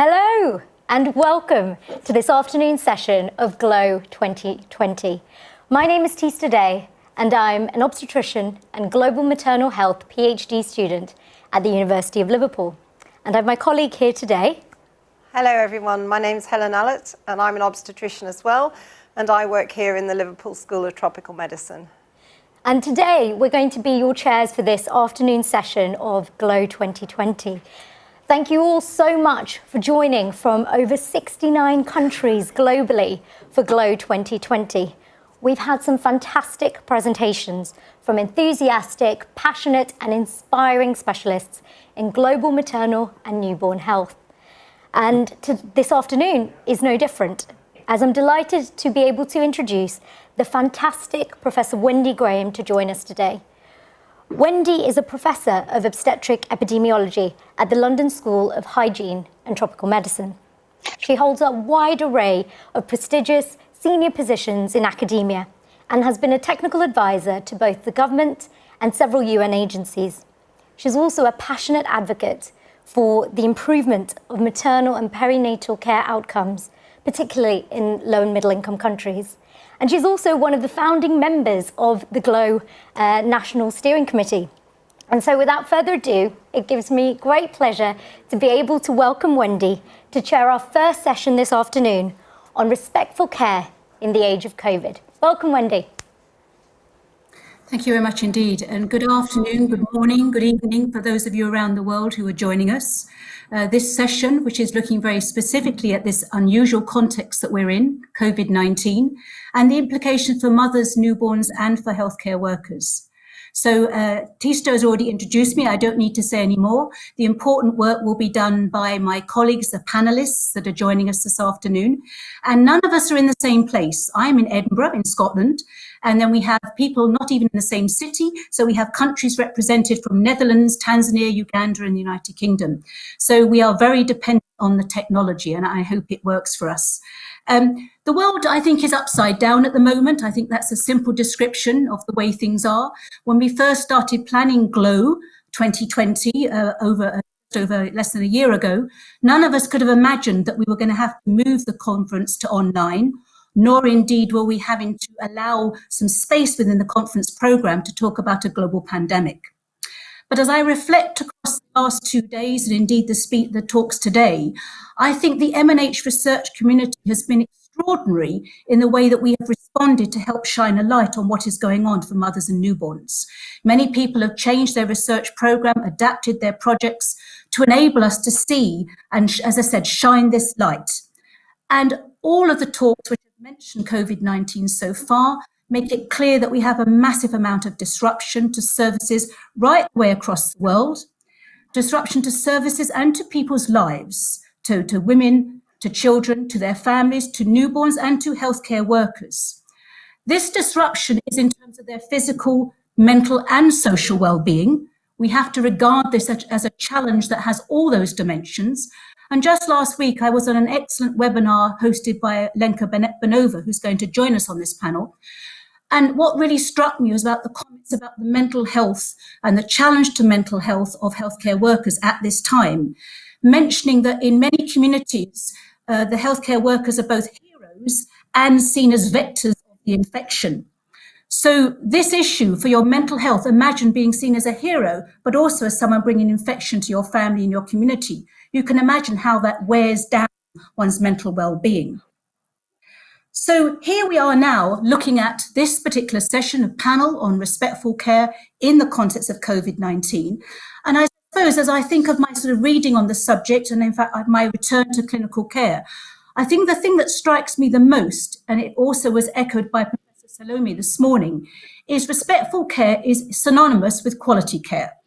Hello and welcome to this afternoon session of GLOW 2020. My name is Tista Day and I'm an obstetrician and global maternal health PhD student at the University of Liverpool. And I have my colleague here today. Hello everyone, my name's Helen Allett and I'm an obstetrician as well, and I work here in the Liverpool School of Tropical Medicine. And today we're going to be your chairs for this afternoon session of GLOW 2020. Thank you all so much for joining from over 69 countries globally for GLOW 2020. We've had some fantastic presentations from enthusiastic, passionate and inspiring specialists in global maternal and newborn health. And this afternoon is no different, as I'm delighted to be able to introduce the fantastic Professor Wendy Graham to join us today. Wendy is a professor of obstetric epidemiology at the London School of Hygiene and Tropical Medicine. She holds a wide array of prestigious senior positions in academia and has been a technical advisor to both the government and several UN agencies. She's also a passionate advocate for the improvement of maternal and perinatal care outcomes, particularly in low and middle income countries. And she's also one of the founding members of the GLOW National Steering Committee. And so without further ado, it gives me great pleasure to be able to welcome Wendy to chair our first session this afternoon on respectful care in the age of COVID. Welcome, Wendy. Thank you very much indeed. And good afternoon, good morning, good evening for those of you around the world who are joining us. This session, which is looking very specifically at this unusual context that we're in, COVID-19, and the implications for mothers, newborns, and for healthcare workers. So Tista has already introduced me. I don't need to say any more. The important work will be done by my colleagues, the panelists that are joining us this afternoon. And none of us are in the same place. I'm in Edinburgh, in Scotland. And then we have people not even in the same city. So we have countries represented from Netherlands, Tanzania, Uganda, and the United Kingdom. So we are very dependent on the technology, and I hope it works for us. The world, I think, is upside down at the moment. I think that's a simple description of the way things are. When we first started planning GLOW 2020 over less than a year ago, none of us could have imagined that we were going to have to move the conference to online, nor indeed were we having to allow some space within the conference program to talk about a global pandemic. But as I reflect across the last 2 days, and indeed the talks today, I think the MNH research community has been extraordinary in the way that we have responded to help shine a light on what is going on for mothers and newborns. Many people have changed their research program, adapted their projects to enable us to see and, as I said, shine this light. And all of the talks which have mentioned COVID-19 so far make it clear that we have a massive amount of disruption to services right the way across the world, disruption to services and to people's lives, to women, to children, to their families, to newborns and to healthcare workers. This disruption is in terms of their physical, mental and social well-being. We have to regard this as a challenge that has all those dimensions. And just last week, I was on an excellent webinar hosted by Lenka Benova, who's going to join us on this panel. And what really struck me was about the comments about the mental health and the challenge to mental health of healthcare workers at this time, mentioning that in many communities, the healthcare workers are both heroes and seen as vectors of the infection. So this issue for your mental health, imagine being seen as a hero, but also as someone bringing infection to your family and your community. You can imagine how that wears down one's mental well-being. So here we are now looking at this particular session, a panel on respectful care in the context of COVID-19. And I suppose as I think of my sort of reading on the subject, and in fact my return to clinical care, I think the thing that strikes me the most, and it also was echoed by Professor Salome this morning, is respectful care is synonymous with quality care.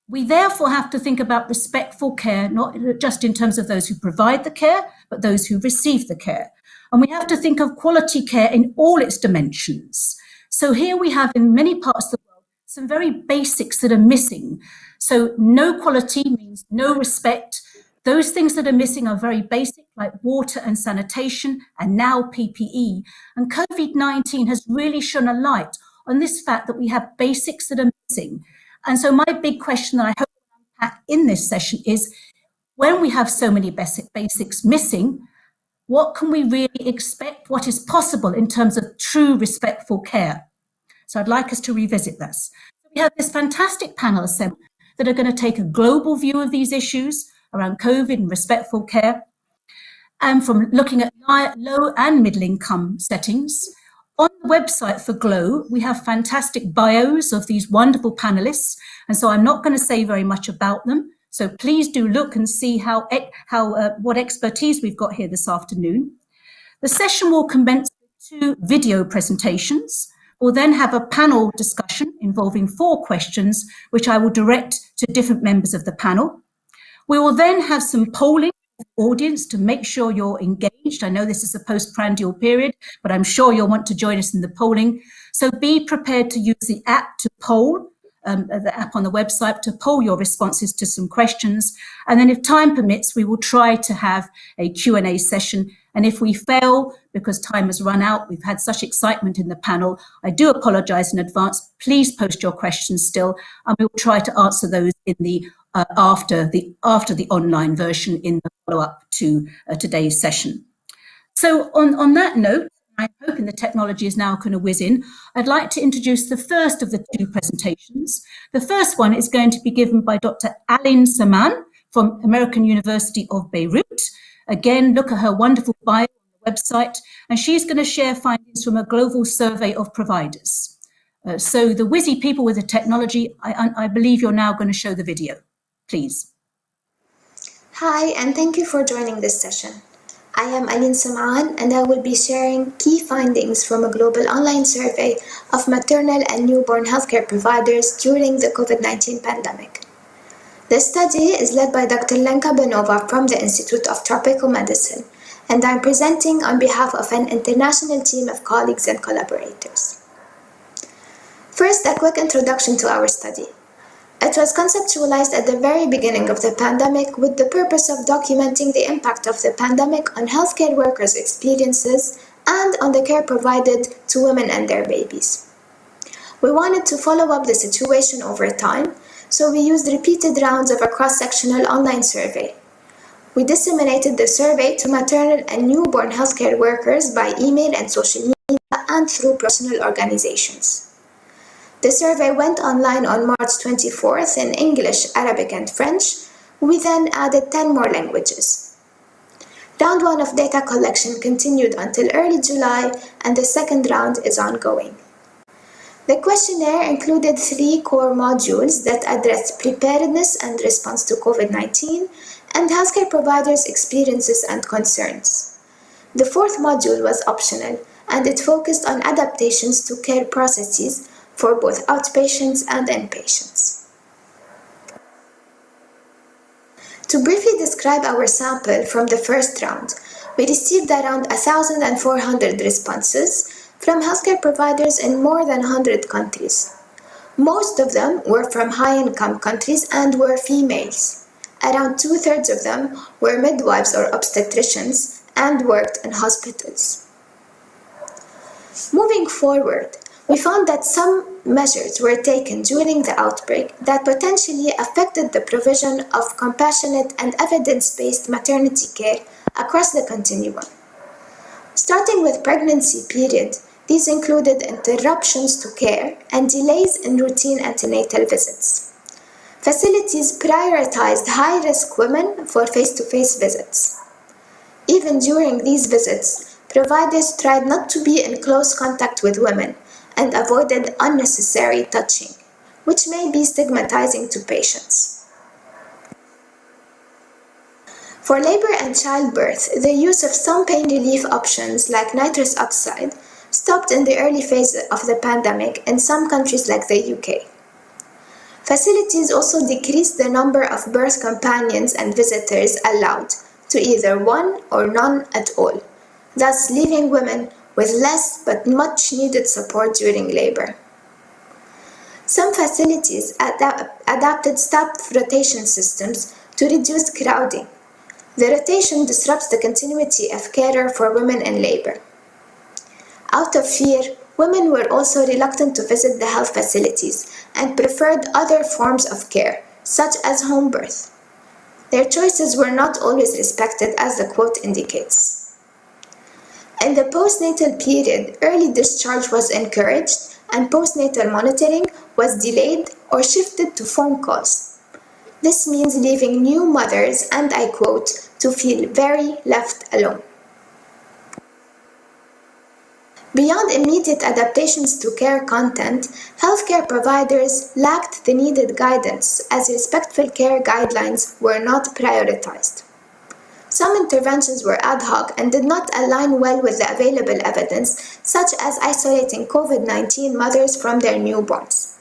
We therefore have to think about respectful care, not just in terms of those who provide the care, but those who receive the care. And we have to think of quality care in all its dimensions. So here we have in many parts of the world some very basics that are missing. So no quality means no respect. Those things that are missing are very basic, like water and sanitation, and now PPE. And COVID-19 has really shone a light on this fact that we have basics that are missing. And so my big question that I hope to unpack in this session is, when we have so many basics missing, what can we really expect? What is possible in terms of true respectful care? So I'd like us to revisit this. We have this fantastic panel assembled that are going to take a global view of these issues around COVID and respectful care, and from looking at low and middle income settings. On the website for GLOW, we have fantastic bios of these wonderful panelists, and so I'm not going to say very much about them. So please do look and see what expertise we've got here this afternoon. The session will commence with 2 video presentations. We'll then have a panel discussion involving 4 questions, which I will direct to different members of the panel. We will then have some polling of the audience to make sure you're engaged. I know this is a postprandial period, but I'm sure you'll want to join us in the polling. So be prepared to use the app to poll, the app on the website to poll your responses to some questions. And then if time permits, we will try to have a Q&A session. And if we fail, because time has run out, we've had such excitement in the panel, I do apologize in advance. Please post your questions still, and we will try to answer those in the after the online version in the follow-up to today's session. So on that note, I'm hoping the technology is now going to whiz in. I'd like to introduce the first of the 2 presentations. The first one is going to be given by Dr. Aline Saman from American University of Beirut. Again, look at her wonderful bio on the website, and she's going to share findings from a global survey of providers. So the whizzy people with the technology, I believe you're now going to show the video. Please. Hi, and thank you for joining this session. I am Aline Saman, and I will be sharing key findings from a global online survey of maternal and newborn healthcare providers during the COVID-19 pandemic. The study is led by Dr. Lenka Benova from the Institute of Tropical Medicine, and I'm presenting on behalf of an international team of colleagues and collaborators. First, a quick introduction to our study. It was conceptualized at the very beginning of the pandemic with the purpose of documenting the impact of the pandemic on healthcare workers' experiences and on the care provided to women and their babies. We wanted to follow up the situation over time, so we used repeated rounds of a cross-sectional online survey. We disseminated the survey to maternal and newborn healthcare workers by email and social media and through professional organizations. The survey went online on March 24th in English, Arabic, and French. We then added 10 more languages. Round 1 of data collection continued until early July, and the second round is ongoing. The questionnaire included 3 core modules that addressed preparedness and response to COVID-19 and healthcare providers' experiences and concerns. The 4th module was optional, and it focused on adaptations to care processes for both outpatients and inpatients. To briefly describe our sample from the first round, we received around 1,400 responses from healthcare providers in more than 100 countries. Most of them were from high-income countries and were females. Around 2/3 of them were midwives or obstetricians and worked in hospitals. Moving forward, we found that some measures were taken during the outbreak that potentially affected the provision of compassionate and evidence-based maternity care across the continuum. Starting with pregnancy period, these included interruptions to care and delays in routine antenatal visits. Facilities prioritized high-risk women for face-to-face visits. Even during these visits, providers tried not to be in close contact with women and avoided unnecessary touching, which may be stigmatizing to patients. For labor and childbirth, the use of some pain relief options like nitrous oxide stopped in the early phase of the pandemic in some countries like the UK. Facilities also decreased the number of birth companions and visitors allowed to either one or none at all, thus leaving women with less but much needed support during labor. Some facilities adapted staff rotation systems to reduce crowding. The rotation disrupts the continuity of care for women in labor. Out of fear, women were also reluctant to visit the health facilities and preferred other forms of care, such as home birth. Their choices were not always respected, as the quote indicates. In the postnatal period, early discharge was encouraged and postnatal monitoring was delayed or shifted to phone calls. This means leaving new mothers, and I quote, to feel very left alone. Beyond immediate adaptations to care content, healthcare providers lacked the needed guidance as respectful care guidelines were not prioritized. Some interventions were ad hoc and did not align well with the available evidence, such as isolating COVID-19 mothers from their newborns.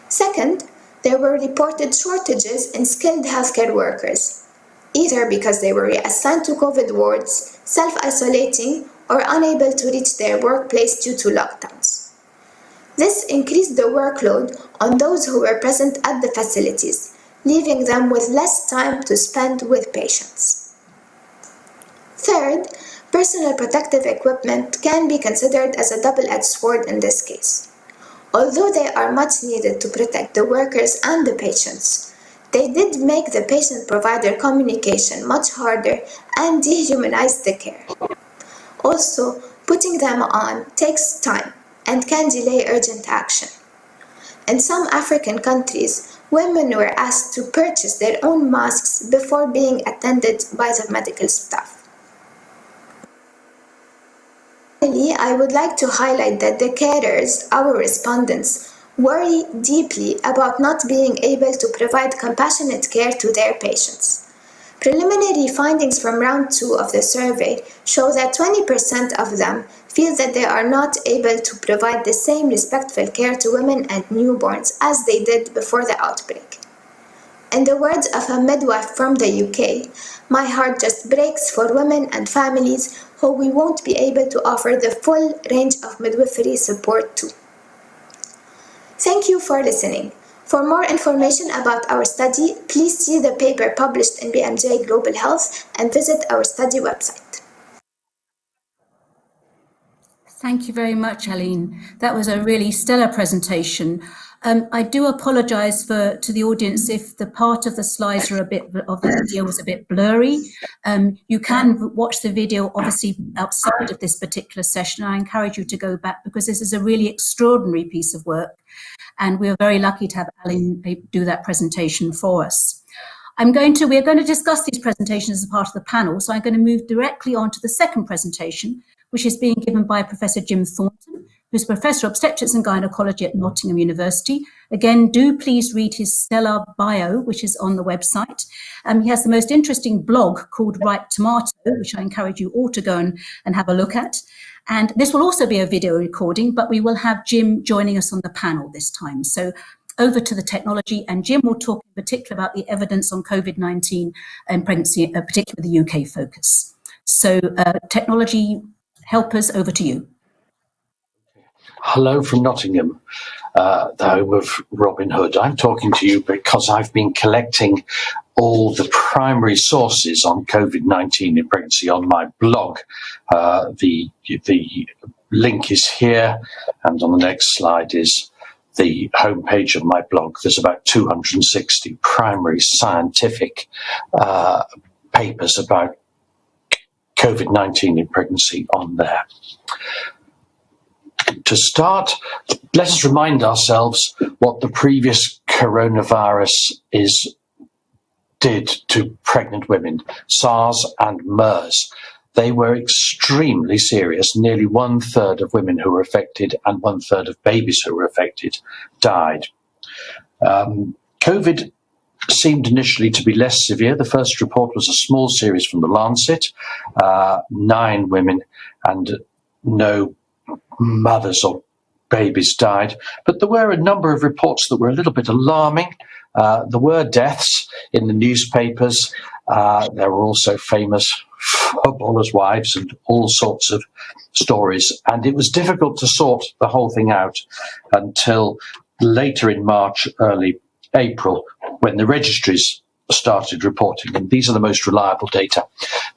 Second, there were reported shortages in skilled healthcare workers, either because they were reassigned to COVID wards, self-isolating, or unable to reach their workplace due to lockdowns. This increased the workload on those who were present at the facilities, leaving them with less time to spend with patients. Third, personal protective equipment can be considered as a double-edged sword in this case. Although they are much needed to protect the workers and the patients, they did make the patient-provider communication much harder and dehumanized the care. Also, putting them on takes time and can delay urgent action. In some African countries, women were asked to purchase their own masks before being attended by the medical staff. Finally, I would like to highlight that the carers, our respondents, worry deeply about not being able to provide compassionate care to their patients. Preliminary findings from round 2 of the survey show that 20% of them feel that they are not able to provide the same respectful care to women and newborns as they did before the outbreak. In the words of a midwife from the UK, "My heart just breaks for women and families who we won't be able to offer the full range of midwifery support to." Thank you for listening. For more information about our study, please see the paper published in BMJ Global Health and visit our study website. Thank you very much, Aline. That was a really stellar presentation. I do apologise to the audience if the part of the slides are of the video was a bit blurry. You can watch the video obviously outside of this particular session. I encourage you to go back because this is a really extraordinary piece of work, and we are very lucky to have Aline do that presentation for us. We're going to discuss these presentations as a part of the panel, so I'm going to move directly on to the second presentation, which is being given by Professor Jim Thornton, who's Professor of Obstetrics and Gynecology at Nottingham University. Again, do please read his stellar bio, which is on the website. He has the most interesting blog called Ripe Tomato, which I encourage you all to go and have a look at. And this will also be a video recording, but we will have Jim joining us on the panel this time. So over to the technology, and Jim will talk in particular about the evidence on COVID-19 and pregnancy, particularly with the UK focus. So technology helpers, over to you. Hello from Nottingham, the home of Robin Hood. I'm talking to you because I've been collecting all the primary sources on COVID-19 in pregnancy on my blog. The link is here, and on the next slide is the homepage of my blog. There's about 260 primary scientific papers about COVID-19 in pregnancy on there. To start, let us remind ourselves what the previous coronavirus did to pregnant women, SARS and MERS. They were extremely serious. Nearly 1/3 of women who were affected and 1/3 of babies who were affected died. COVID seemed initially to be less severe. The first report was a small series from the Lancet, 9 women and no mothers or babies died. But there were a number of reports that were a little bit alarming. There were deaths in the newspapers. There were also famous footballers' wives and all sorts of stories. And it was difficult to sort the whole thing out until later in March, early April, when the registries started reporting, and these are the most reliable data.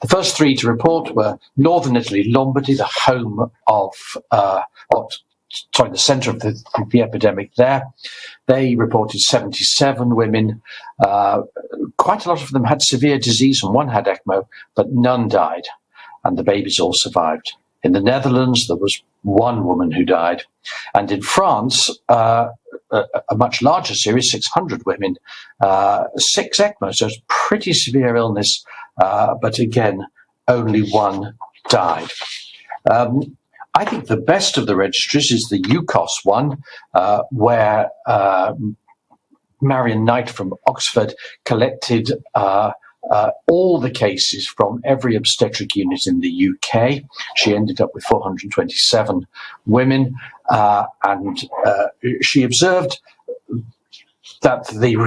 The first 3 to report were Northern Italy, Lombardy, the home of what the centre of the epidemic there. They reported 77 women. Quite a lot of them had severe disease, and one had ECMO, but none died, and the babies all survived. In the Netherlands, there was one woman who died, and in France, a much larger series, 600 women, 6 ECMO, so it's pretty severe illness, but again, only one died. I think the best of the registries is the UCOS one, where Marion Knight from Oxford collected all the cases from every obstetric unit in the UK. She ended up with 427 women, and she observed that the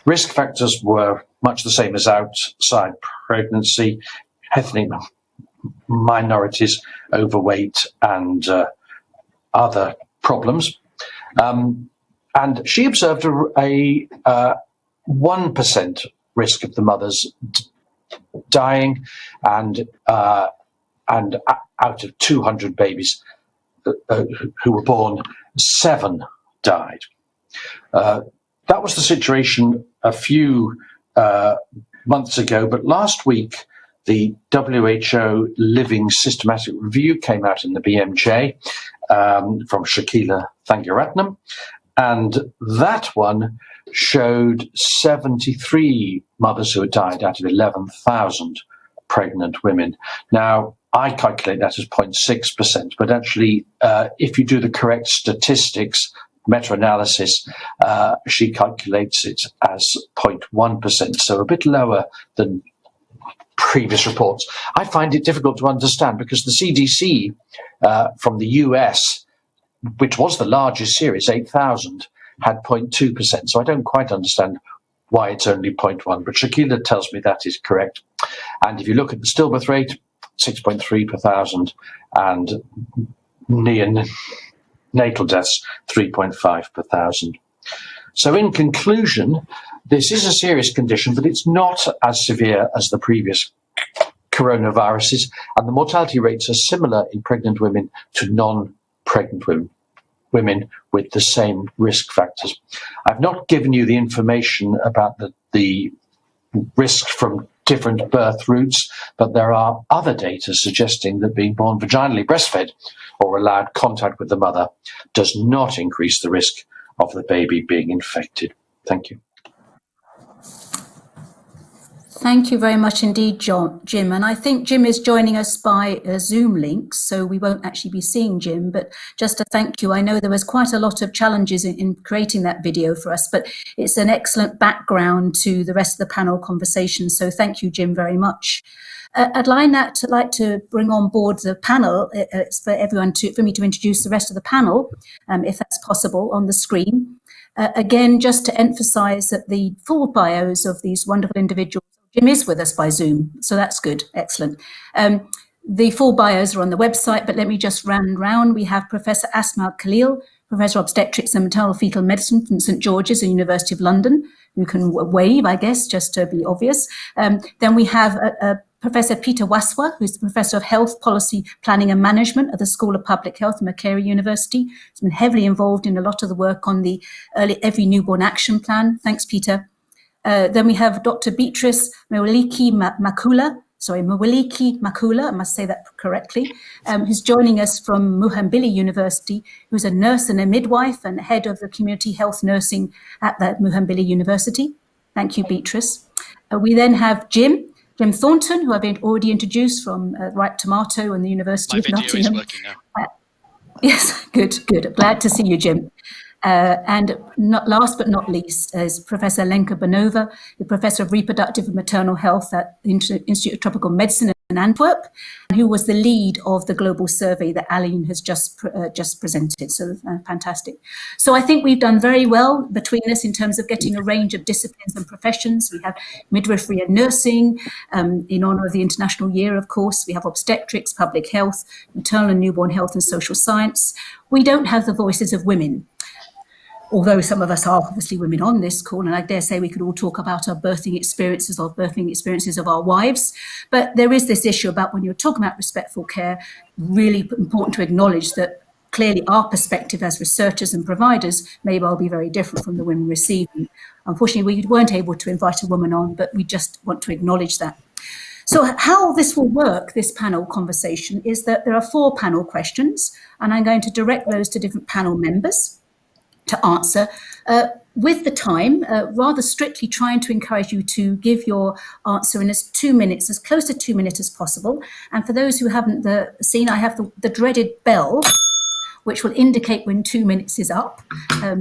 risk factors were much the same as outside pregnancy: ethnic minorities, overweight, and other problems. And she observed a 1% risk of the mothers dying, and out of 200 babies who were born, 7 died. That was the situation a few months ago, but last week the WHO Living Systematic Review came out in the BMJ from Shakila Thangaratnam, and that one showed 73 mothers who had died out of 11,000 pregnant women. Now, I calculate that as 0.6%, but actually, if you do the correct statistics, meta-analysis, she calculates it as 0.1%, so a bit lower than previous reports. I find it difficult to understand because the CDC from the US, which was the largest series, 8,000, had 0.2%. So I don't quite understand why it's only 0.1, but Shakila tells me that is correct. And if you look at the stillbirth rate, 6.3 per thousand, and neonatal deaths, 3.5 per thousand. So in conclusion, this is a serious condition, but it's not as severe as the previous coronaviruses, and the mortality rates are similar in pregnant women to non-pregnant women with the same risk factors. I've not given you the information about the risk from different birth routes, but there are other data suggesting that being born vaginally breastfed or allowed contact with the mother does not increase the risk of the baby being infected. Thank you. Thank you very much indeed, Jim. And I think Jim is joining us by a Zoom link, so we won't actually be seeing Jim. But just to thank you, I know there was quite a lot of challenges in creating that video for us, but it's an excellent background to the rest of the panel conversation. So thank you, Jim, very much. I'd like to bring on board the panel. It's for me to introduce the rest of the panel, if that's possible, on the screen. Again, just to emphasize that the full bios of these wonderful individuals, Jim is with us by Zoom, so that's good, excellent. The full bios are on the website, but let me just run round. We have Professor Asma Khalil, Professor of Obstetrics and Maternal Fetal Medicine from St George's and University of London, who can wave, I guess, just to be obvious. Then we have Professor Peter Waswa, who's the Professor of Health Policy Planning and Management at the School of Public Health at Macquarie University. He's been heavily involved in a lot of the work on the Every Newborn Action Plan. Thanks, Peter. Then we have Dr. Beatrice Mweliki Makula, I must say that correctly, who's joining us from Muhimbili University, who's a nurse and a midwife and head of the community health nursing at that Muhimbili University. Thank you, Beatrice. We then have Jim Thornton, who I've already introduced from Ripe Tomato and the University of Nottingham. My video is working now. Yes, good. Glad to see you, Jim. And last but not least is Professor Lenka Banova, the Professor of Reproductive and Maternal Health at the Institute of Tropical Medicine in Antwerp, who was the lead of the global survey that Aline has just presented. So fantastic. So I think we've done very well between us in terms of getting a range of disciplines and professions. We have midwifery and nursing, in honour of the International Year, of course. We have obstetrics, public health, maternal and newborn health and social science. We don't have the voices of women, although some of us are obviously women on this call, and I dare say we could all talk about our birthing experiences of our wives. But there is this issue about when you're talking about respectful care, really important to acknowledge that clearly our perspective as researchers and providers may well be very different from the women receiving. Unfortunately, we weren't able to invite a woman on, but we just want to acknowledge that. So how this will work, this panel conversation, is that there are 4 panel questions, and I'm going to direct those to different panel members to answer. With the time, rather strictly trying to encourage you to give your answer in as 2 minutes, as close to 2 minutes as possible. And for those who haven't seen, I have the dreaded bell, which will indicate when 2 minutes is up,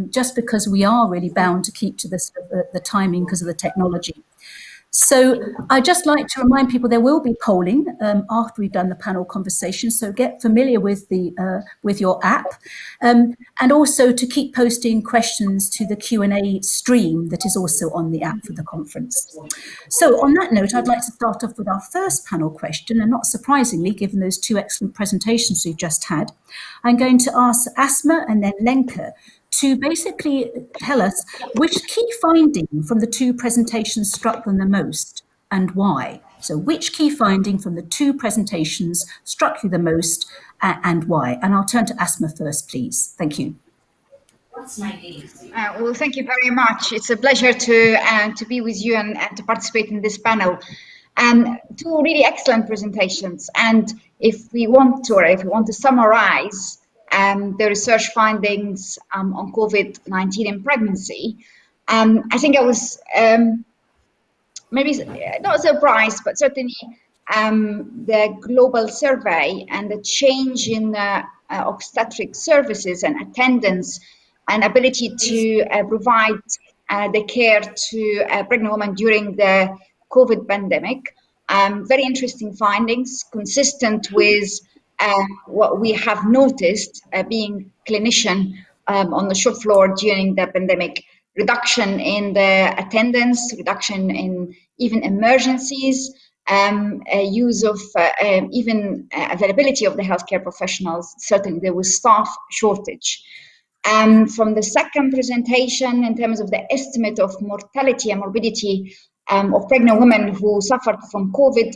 just because we are really bound to keep to the timing because of the technology. So I'd just like to remind people there will be polling after we've done the panel conversation. So get familiar with with your app, and also to keep posting questions to the Q&A stream that is also on the app for the conference. So on that note, I'd like to start off with our first panel question, and not surprisingly, given those 2 excellent presentations we've just had, I'm going to ask Asma and then Lenka to basically tell us which key finding from the 2 presentations struck them the most and why. So which key finding from the 2 presentations struck you the most and why? And I'll turn to Asma first, please. Thank you. Well, thank you very much. It's a pleasure to be with you and to participate in this panel. And 2 really excellent presentations. And if we want to summarize the research findings on COVID-19 in pregnancy, I think I was maybe not surprised, but certainly the global survey and the change in obstetric services and attendance and ability to provide the care to pregnant women during the COVID pandemic. Very interesting findings, consistent with what we have noticed being clinician on the shop floor during the pandemic. Reduction in the attendance, reduction in even emergencies, use of even availability of the healthcare professionals. Certainly there was staff shortage. From the second presentation, in terms of the estimate of mortality and morbidity of pregnant women who suffered from COVID,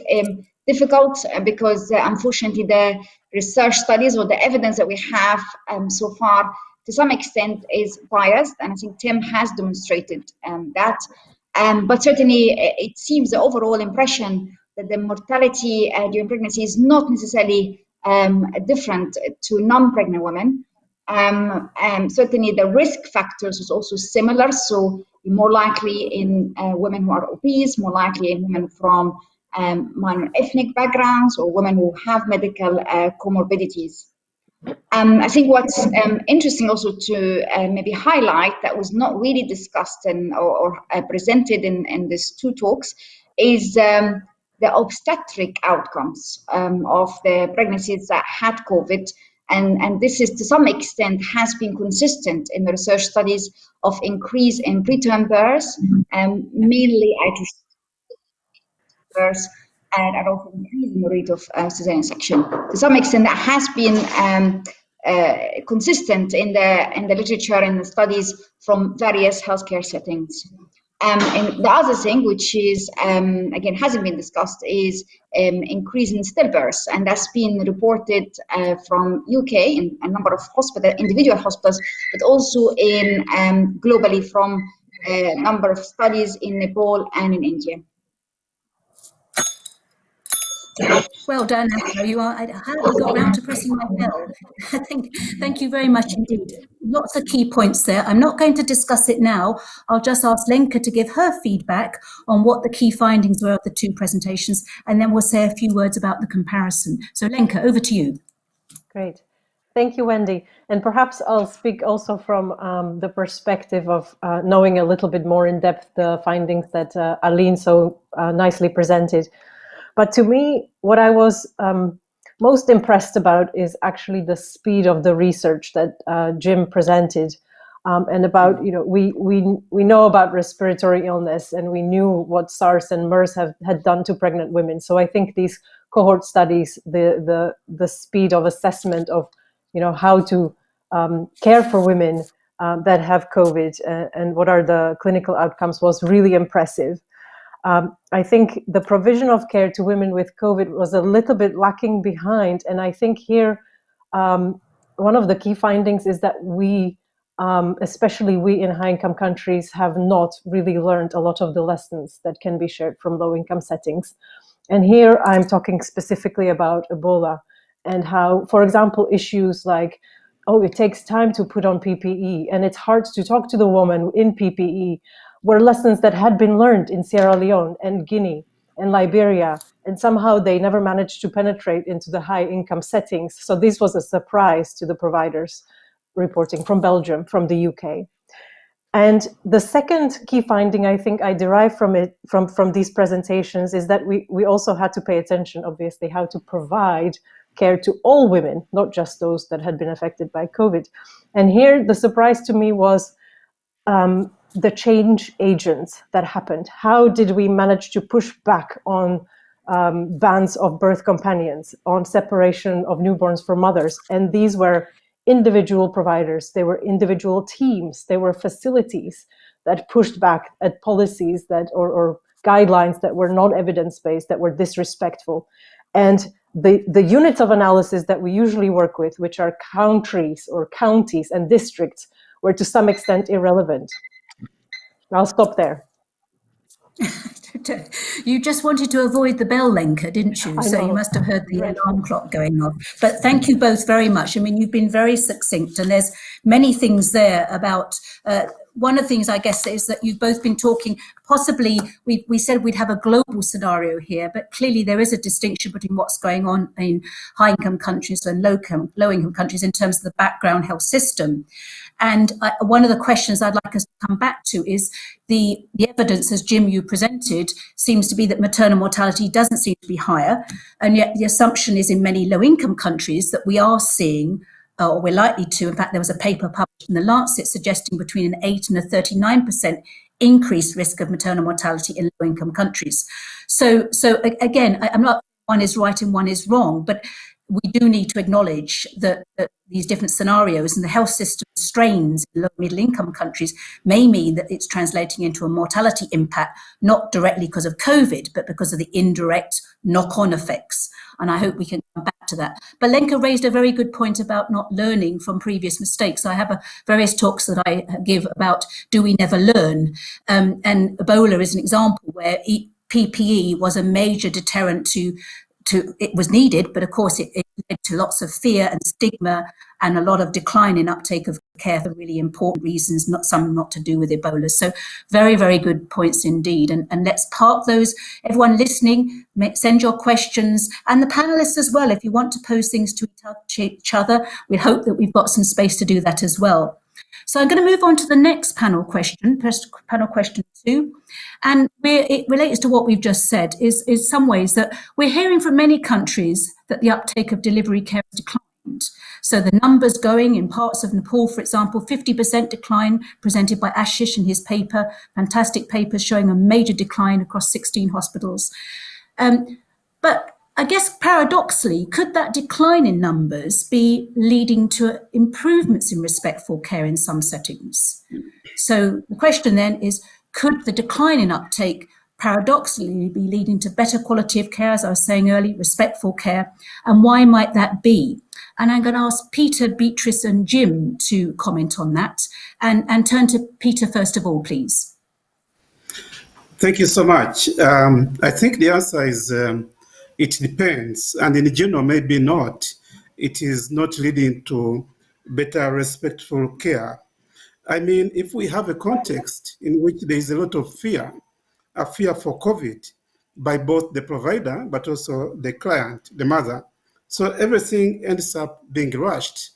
difficult because unfortunately the research studies or the evidence that we have so far to some extent is biased, and I think Tim has demonstrated that. But certainly it seems the overall impression that the mortality during pregnancy is not necessarily different to non-pregnant women. Certainly the risk factors is also similar, so more likely in women who are obese, more likely in women from minor ethnic backgrounds or women who have medical comorbidities. I think what's interesting also to maybe highlight that was not really discussed or presented in these 2 talks is the obstetric outcomes of the pregnancies that had COVID. And this is to some extent has been consistent in the research studies of increase in preterm births, mainly births, and also increasing the rate of cesarean section. To some extent, that has been consistent in the literature and the studies from various healthcare settings. And the other thing, which is again hasn't been discussed, is increase in stillbirths, and that's been reported from UK in a number of individual hospitals, but also in globally from a number of studies in Nepal and in India. Well done, Asma. I hardly got round to pressing my bell. Thank you very much indeed. Lots of key points there. I'm not going to discuss it now. I'll just ask Lenka to give her feedback on what the key findings were of the 2 presentations, and then we'll say a few words about the comparison. So Lenka, over to you. Great. Thank you, Wendy. And perhaps I'll speak also from the perspective of knowing a little bit more in depth the findings that Aline so nicely presented. But to me, what I was most impressed about is actually the speed of the research that Jim presented, and about, we know about respiratory illness, and we knew what SARS and MERS had done to pregnant women. So I think these cohort studies, the speed of assessment of, how to care for women that have COVID and what are the clinical outcomes was really impressive. I think the provision of care to women with COVID was a little bit lacking behind. And I think here one of the key findings is that we, especially we in high-income countries, have not really learned a lot of the lessons that can be shared from low-income settings. And here I'm talking specifically about Ebola and how, for example, issues like, oh, it takes time to put on PPE and it's hard to talk to the woman in PPE, were lessons that had been learned in Sierra Leone and Guinea and Liberia, and somehow they never managed to penetrate into the high income settings. So this was a surprise to the providers reporting from Belgium, from the UK. And the second key finding I think I derive from it, from these presentations, is that we also had to pay attention, obviously, how to provide care to all women, not just those that had been affected by COVID. And here the surprise to me was the change agents that happened. How did we manage to push back on bans of birth companions, on separation of newborns from mothers? And these were individual providers, they were individual teams, they were facilities that pushed back at policies that or guidelines that were not evidence-based, that were disrespectful. And the units of analysis that we usually work with, which are countries or counties and districts, were to some extent irrelevant. I'll stop there. You just wanted to avoid the bell, Lenka, didn't you? So you must have heard the alarm clock going off. But thank you both very much. I mean, you've been very succinct, and there's many things there about one of the things, I guess, is that you've both been talking, possibly, we said we'd have a global scenario here, but clearly there is a distinction between what's going on in high-income countries and low-income countries in terms of the background health system. And one of the questions I'd like us to come back to is the evidence, as Jim, you presented, seems to be that maternal mortality doesn't seem to be higher. And yet the assumption is in many low-income countries that we are seeing, or we're likely to, in fact, there was a paper published in the Lancet suggesting between an 8 and a 39% increased risk of maternal mortality in low-income countries. So again, I'm not, one is right and one is wrong, but we do need to acknowledge that these different scenarios and the health system strains in low middle income countries may mean that it's translating into a mortality impact, not directly because of COVID, but because of the indirect knock-on effects. And I hope we can come back to that. But Lenka raised a very good point about not learning from previous mistakes. I have various talks that I give about do we never learn? And Ebola is an example where PPE was a major deterrent to it was needed, but of course it led to lots of fear and stigma and a lot of decline in uptake of care for really important reasons, not to do with Ebola. So very, very good points indeed. And let's park those. Everyone listening, send your questions, and the panelists as well. If you want to pose things to each other, we hope that we've got some space to do that as well. So I'm going to move on to the next panel question 2. And it relates to what we've just said, is some ways that we're hearing from many countries that the uptake of delivery care has declined. So the numbers going in parts of Nepal, for example, 50% decline presented by Ashish in his paper, fantastic paper showing a major decline across 16 hospitals. But I guess paradoxically, could that decline in numbers be leading to improvements in respectful care in some settings? So the question then is, could the decline in uptake paradoxically be leading to better quality of care, as I was saying earlier, respectful care, and why might that be? And I'm going to ask Peter, Beatrice and Jim to comment on that, and turn to Peter first of all, please. Thank you so much. I think the answer is it depends, and in general, maybe not. It is not leading to better respectful care. I mean, if we have a context in which there is a lot of fear, a fear for COVID by both the provider, but also the client, the mother, so everything ends up being rushed.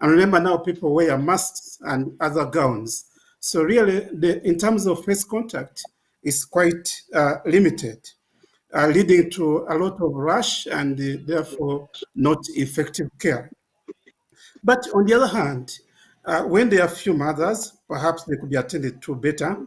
And remember now people wear masks and other gowns. So really, in terms of face contact, it's quite limited. Leading to a lot of rush and therefore not effective care. But on the other hand, when there are few mothers, perhaps they could be attended to better.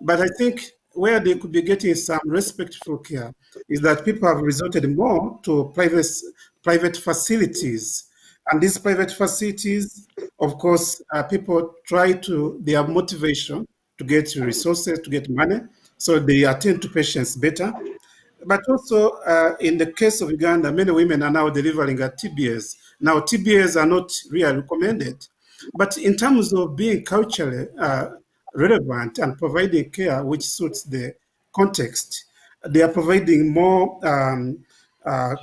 But I think where they could be getting some respectful care is that people have resorted more to private facilities. And these private facilities, of course, people they have motivation to get resources, to get money, so they attend to patients better. But also, in the case of Uganda, many women are now delivering at TBS, Now, TBAs are not really recommended. But in terms of being culturally relevant and providing care which suits the context, they are providing more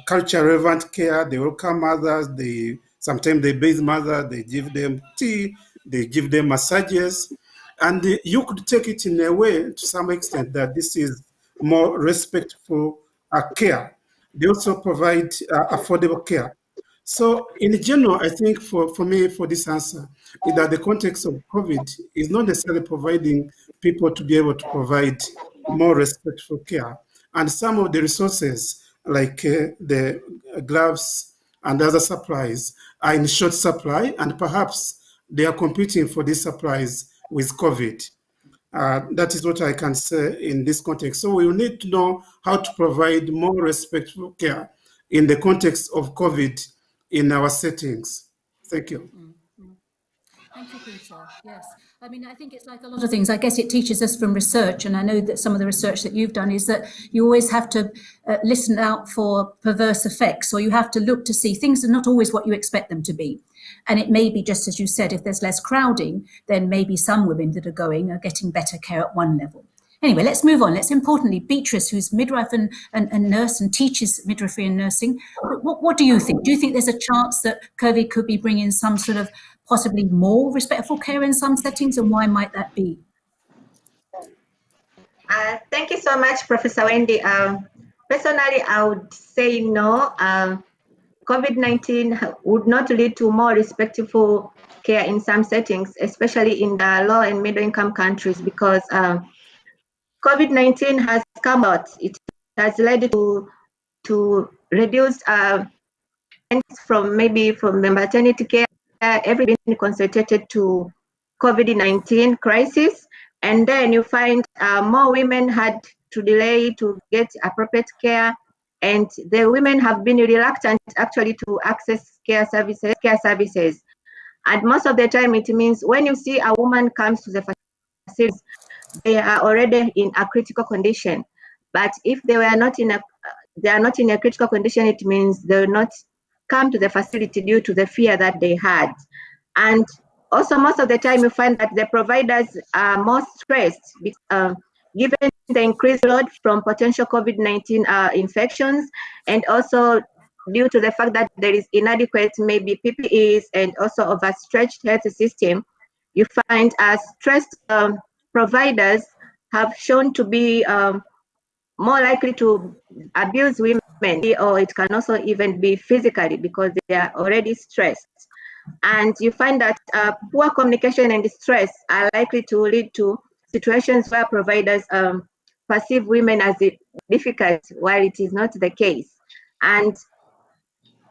culture relevant care. They welcome mothers. Sometimes they bathe mothers. They give them tea. They give them massages, and you could take it in a way to some extent that this is more respectful care. They also provide affordable care. So in general, I think for me, for this answer, is that the context of COVID is not necessarily providing people to be able to provide more respectful care. And some of the resources, like the gloves and other supplies, are in short supply, and perhaps they are competing for these supplies with COVID. That is what I can say in this context. So we will need to know how to provide more respectful care in the context of COVID in our settings. Thank you. Thank you, Peter. Yes. I mean, I think it's like a lot of things. I guess it teaches us from research, and I know that some of the research that you've done is that you always have to listen out for perverse effects, or you have to look to see things are not always what you expect them to be. And it may be, just as you said, if there's less crowding, then maybe some women that are going are getting better care at one level. Anyway, let's move on. Let's importantly, Beatrice, who's midwife and nurse and teaches midwifery and nursing. What do you think? Do you think there's a chance that COVID could be bringing some sort of possibly more respectful care in some settings, and why might that be? Thank you so much, Professor Wendy. Personally, I would say no. COVID-19 would not lead to more respectful care in some settings, especially in the low and middle income countries, because COVID-19 has come out. It has led to reduce from the maternity care, everything concentrated to COVID-19 crisis. And then you find more women had to delay to get appropriate care, and the women have been reluctant actually to access care services. And most of the time it means when you see a woman comes to the facilities, they are already in a critical condition. But if they are not in a critical condition, it means they will not come to the facility due to the fear that they had. And also, most of the time, you find that the providers are more stressed given the increased load from potential COVID-19 infections, and also due to the fact that there is inadequate maybe PPEs and also overstretched health system. You find stressed providers have shown to be more likely to abuse women, or it can also even be physically because they are already stressed. And you find that poor communication and stress are likely to lead to situations where providers perceive women as difficult, while it is not the case. And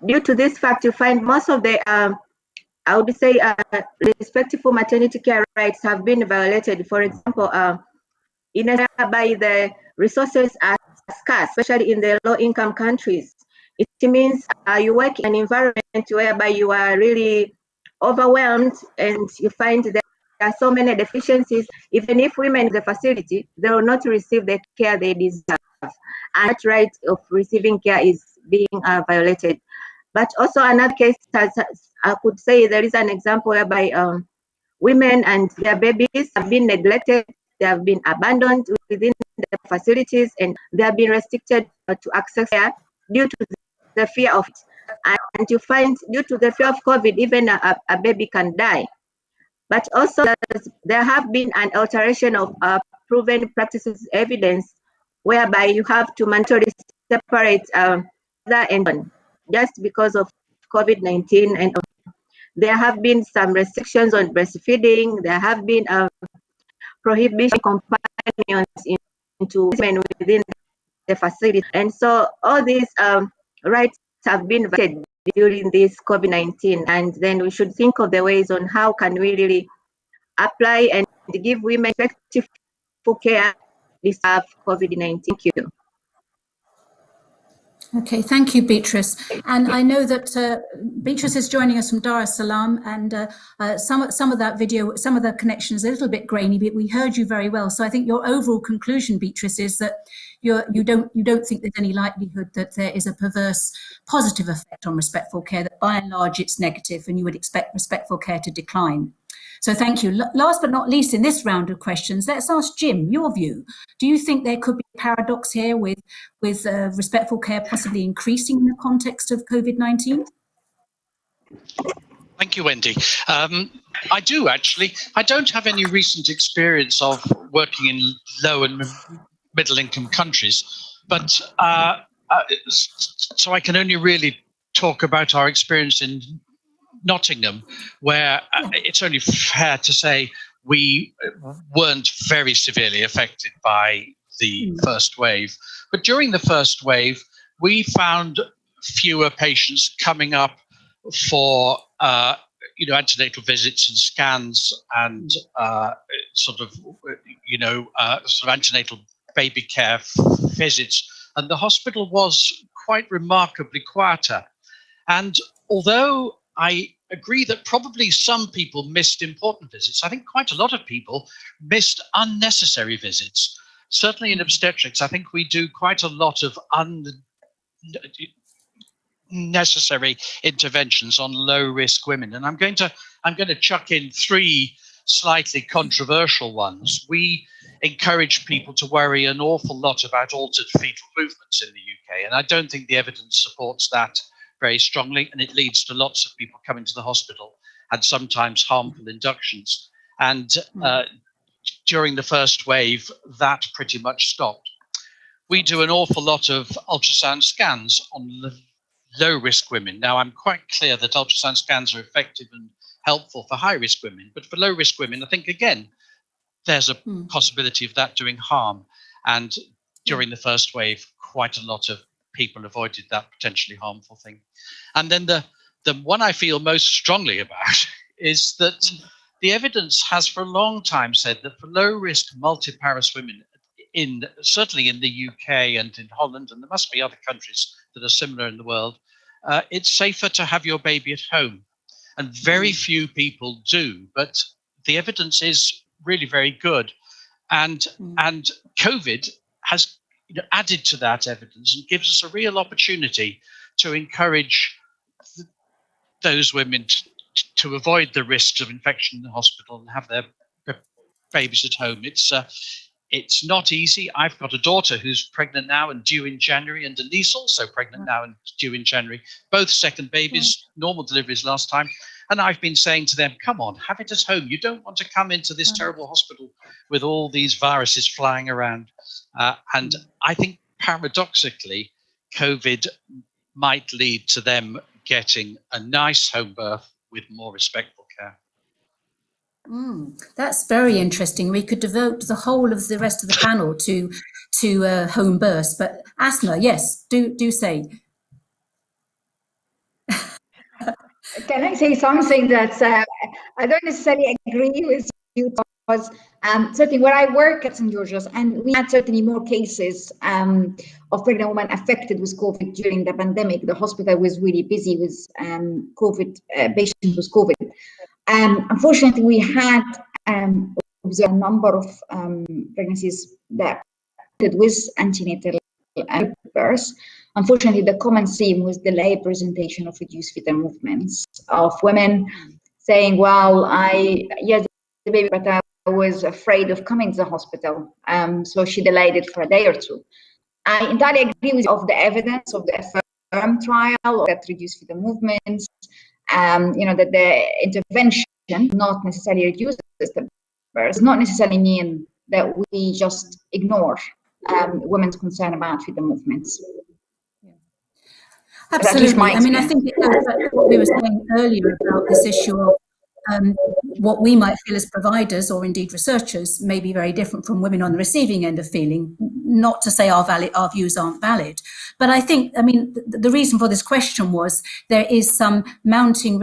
due to this fact, you find most of the, I would say, respectful maternity care rights have been violated. For example, in a by the resources are scarce, especially in the low-income countries. It means you work in an environment whereby you are really overwhelmed, and you find that there are so many deficiencies. Even if women in the facility, they will not receive the care they deserve, and that right of receiving care is being violated. But also another case, I could say there is an example whereby women and their babies have been neglected. They have been abandoned within the facilities, and they have been restricted to access care due to the fear of it. And you find due to the fear of COVID, even a baby can die. But also there have been an alteration of proven practices evidence, whereby you have to mandatorily separate mother and son just because of COVID-19. And there have been some restrictions on breastfeeding. There have been prohibition companions into women within the facility. And so all these rights have been violated during this COVID-19. And then we should think of the ways on how can we really apply and give women effective care this COVID-19. Thank you. Okay, thank you, Beatrice. And I know that Beatrice is joining us from Dar es Salaam, and some of that video, some of the connection is a little bit grainy, but we heard you very well. So I think your overall conclusion, Beatrice, is that you don't think there's any likelihood that there is a perverse positive effect on respectful care, that by and large it's negative, and you would expect respectful care to decline. So thank you. Last but not least in this round of questions, let's ask Jim, your view. Do you think there could be a paradox here with respectful care possibly increasing in the context of COVID-19? Thank you, Wendy. I do, actually. I don't have any recent experience of working in low and middle income countries, but so I can only really talk about our experience in Nottingham, where it's only fair to say we weren't very severely affected by the first wave. But during the first wave, we found fewer patients coming up for antenatal visits and scans and sort of antenatal baby care visits, and the hospital was quite remarkably quieter. And although I agree that probably some people missed important visits, I think quite a lot of people missed unnecessary visits. Certainly in obstetrics, I think we do quite a lot of unnecessary interventions on low-risk women. And I'm going to chuck in 3 slightly controversial ones. We encourage people to worry an awful lot about altered fetal movements in the UK, and I don't think the evidence supports that very strongly, and it leads to lots of people coming to the hospital and sometimes harmful inductions. And during the first wave, that pretty much stopped. We do an awful lot of ultrasound scans on low-risk women. Now, I'm quite clear that ultrasound scans are effective and helpful for high-risk women, but for low-risk women, I think, again, there's a possibility of that doing harm. And during the first wave, quite a lot of people avoided that potentially harmful thing. And then the one I feel most strongly about is that the evidence has for a long time said that for low-risk multiparous women, certainly in the UK and in Holland, and there must be other countries that are similar in the world, it's safer to have your baby at home. And very few people do, but the evidence is really very good. And COVID has added to that evidence and gives us a real opportunity to encourage those women to avoid the risks of infection in the hospital and have their babies at home. It's not easy. I've got a daughter who's pregnant now and due in January, and a niece also pregnant now and due in January. Both second babies, normal deliveries last time. And I've been saying to them, come on, have it at home. You don't want to come into this terrible hospital with all these viruses flying around. And I think paradoxically, COVID might lead to them getting a nice home birth with more respectful care. That's very interesting. We could devote the whole of the rest of the panel to home births. But Asma, yes, do say. Can I say something that I don't necessarily agree with you, because certainly where I work at St. George's, and we had certainly more cases of pregnant women affected with COVID during the pandemic. The hospital was really busy with COVID patients with COVID. Unfortunately, we had observed a number of pregnancies that with antenatal births. Unfortunately, the common theme was delayed presentation of reduced fetal movements, of women saying, well, yes, the baby, but I was afraid of coming to the hospital. So she delayed it for a day or two. I entirely agree with the evidence of the AFFIRM trial that reduced fetal movements, that the intervention not necessarily reduces the birth, does not necessarily mean that we just ignore women's concern about fetal movements. Absolutely. I mean, I think it goes back to what we were saying earlier about this issue of what we might feel as providers or indeed researchers may be very different from women on the receiving end of feeling. Not to say our views aren't valid, but I think, I mean, the reason for this question was there is some mounting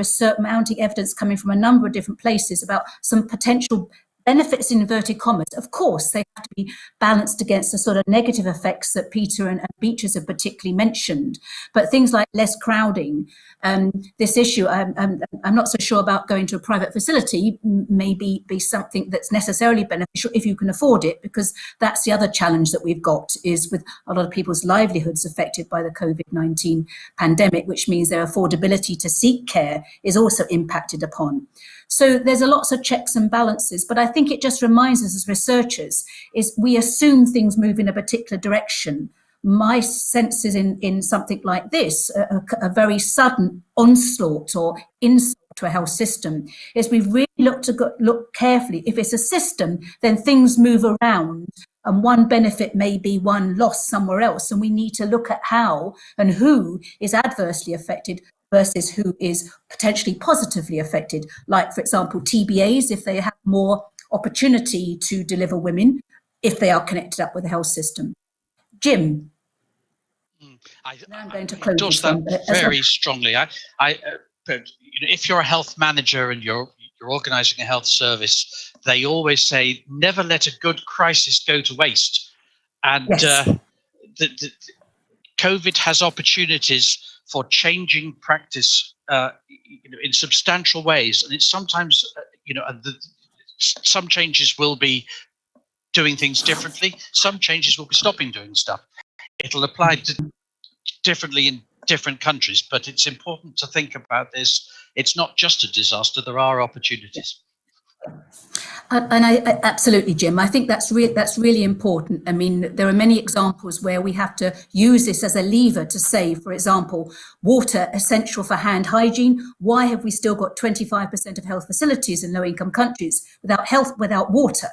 evidence coming from a number of different places about some potential benefits in inverted commas, of course, they have to be balanced against the sort of negative effects that Peter and Beatrice have particularly mentioned. But things like less crowding, this issue, I'm not so sure about going to a private facility, maybe be something that's necessarily beneficial if you can afford it, because that's the other challenge that we've got, is with a lot of people's livelihoods affected by the COVID-19 pandemic, which means their affordability to seek care is also impacted upon. So there's a lots of checks and balances, but I think it just reminds us as researchers is we assume things move in a particular direction. My sense is in something like this, a very sudden onslaught or insult to a health system, is we've really look carefully. If it's a system, then things move around and one benefit may be one loss somewhere else. And we need to look at how and who is adversely affected versus who is potentially positively affected. Like, for example, TBAs, if they have more opportunity to deliver women, if they are connected up with the health system. Jim. I'm going to endorse that very strongly. If you're a health manager and you're organizing a health service, they always say, never let a good crisis go to waste. And yes. COVID has opportunities for changing practice in substantial ways. And it's sometimes, some changes will be doing things differently. Some changes will be stopping doing stuff. It'll apply differently in different countries, but it's important to think about this. It's not just a disaster. There are opportunities. And I absolutely, Jim. I think that's really important. I mean, there are many examples where we have to use this as a lever to say, for example, water essential for hand hygiene. Why have we still got 25% of health facilities in low-income countries without water?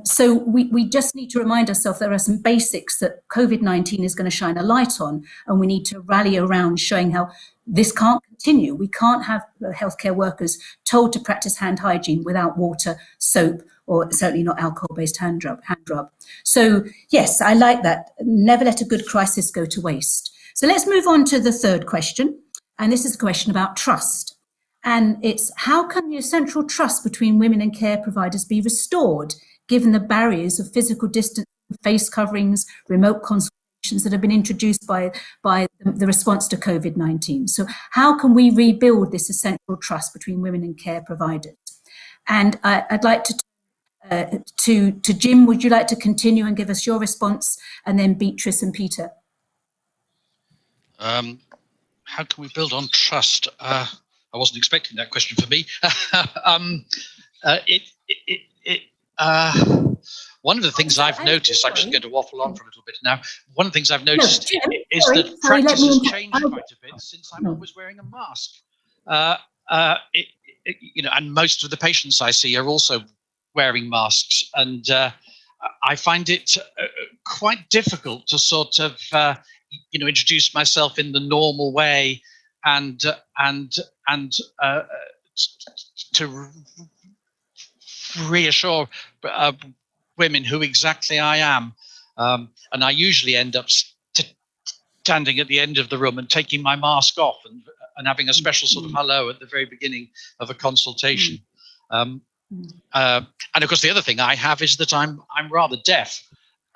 So we just need to remind ourselves there are some basics that COVID-19 is going to shine a light on, and we need to rally around showing how this can't continue. We can't have healthcare workers told to practice hand hygiene without water, soap, or certainly not alcohol-based hand rub. So yes, I like that. Never let a good crisis go to waste. So let's move on to the third question. And this is a question about trust. And it's, how can the essential trust between women and care providers be restored, given the barriers of physical distance, face coverings, remote consultations that have been introduced by the response to COVID-19? So how can we rebuild this essential trust between women and care providers? And I'd like to Jim, would you like to continue and give us your response, and then Beatrice and Peter? How can we build on trust? I wasn't expecting that question for me. One of the things I've noticed, I'm just going to waffle on for a little bit now. One of the things I've noticed is that practice has changed quite a bit since I'm always wearing a mask. And most of the patients I see are also wearing masks, and I find it quite difficult to sort of introduce myself in the normal way and to reassure women who exactly I am. And I usually end up standing at the end of the room and taking my mask off and having a special sort of hello at the very beginning of a consultation. And of course, the other thing I have is that I'm rather deaf.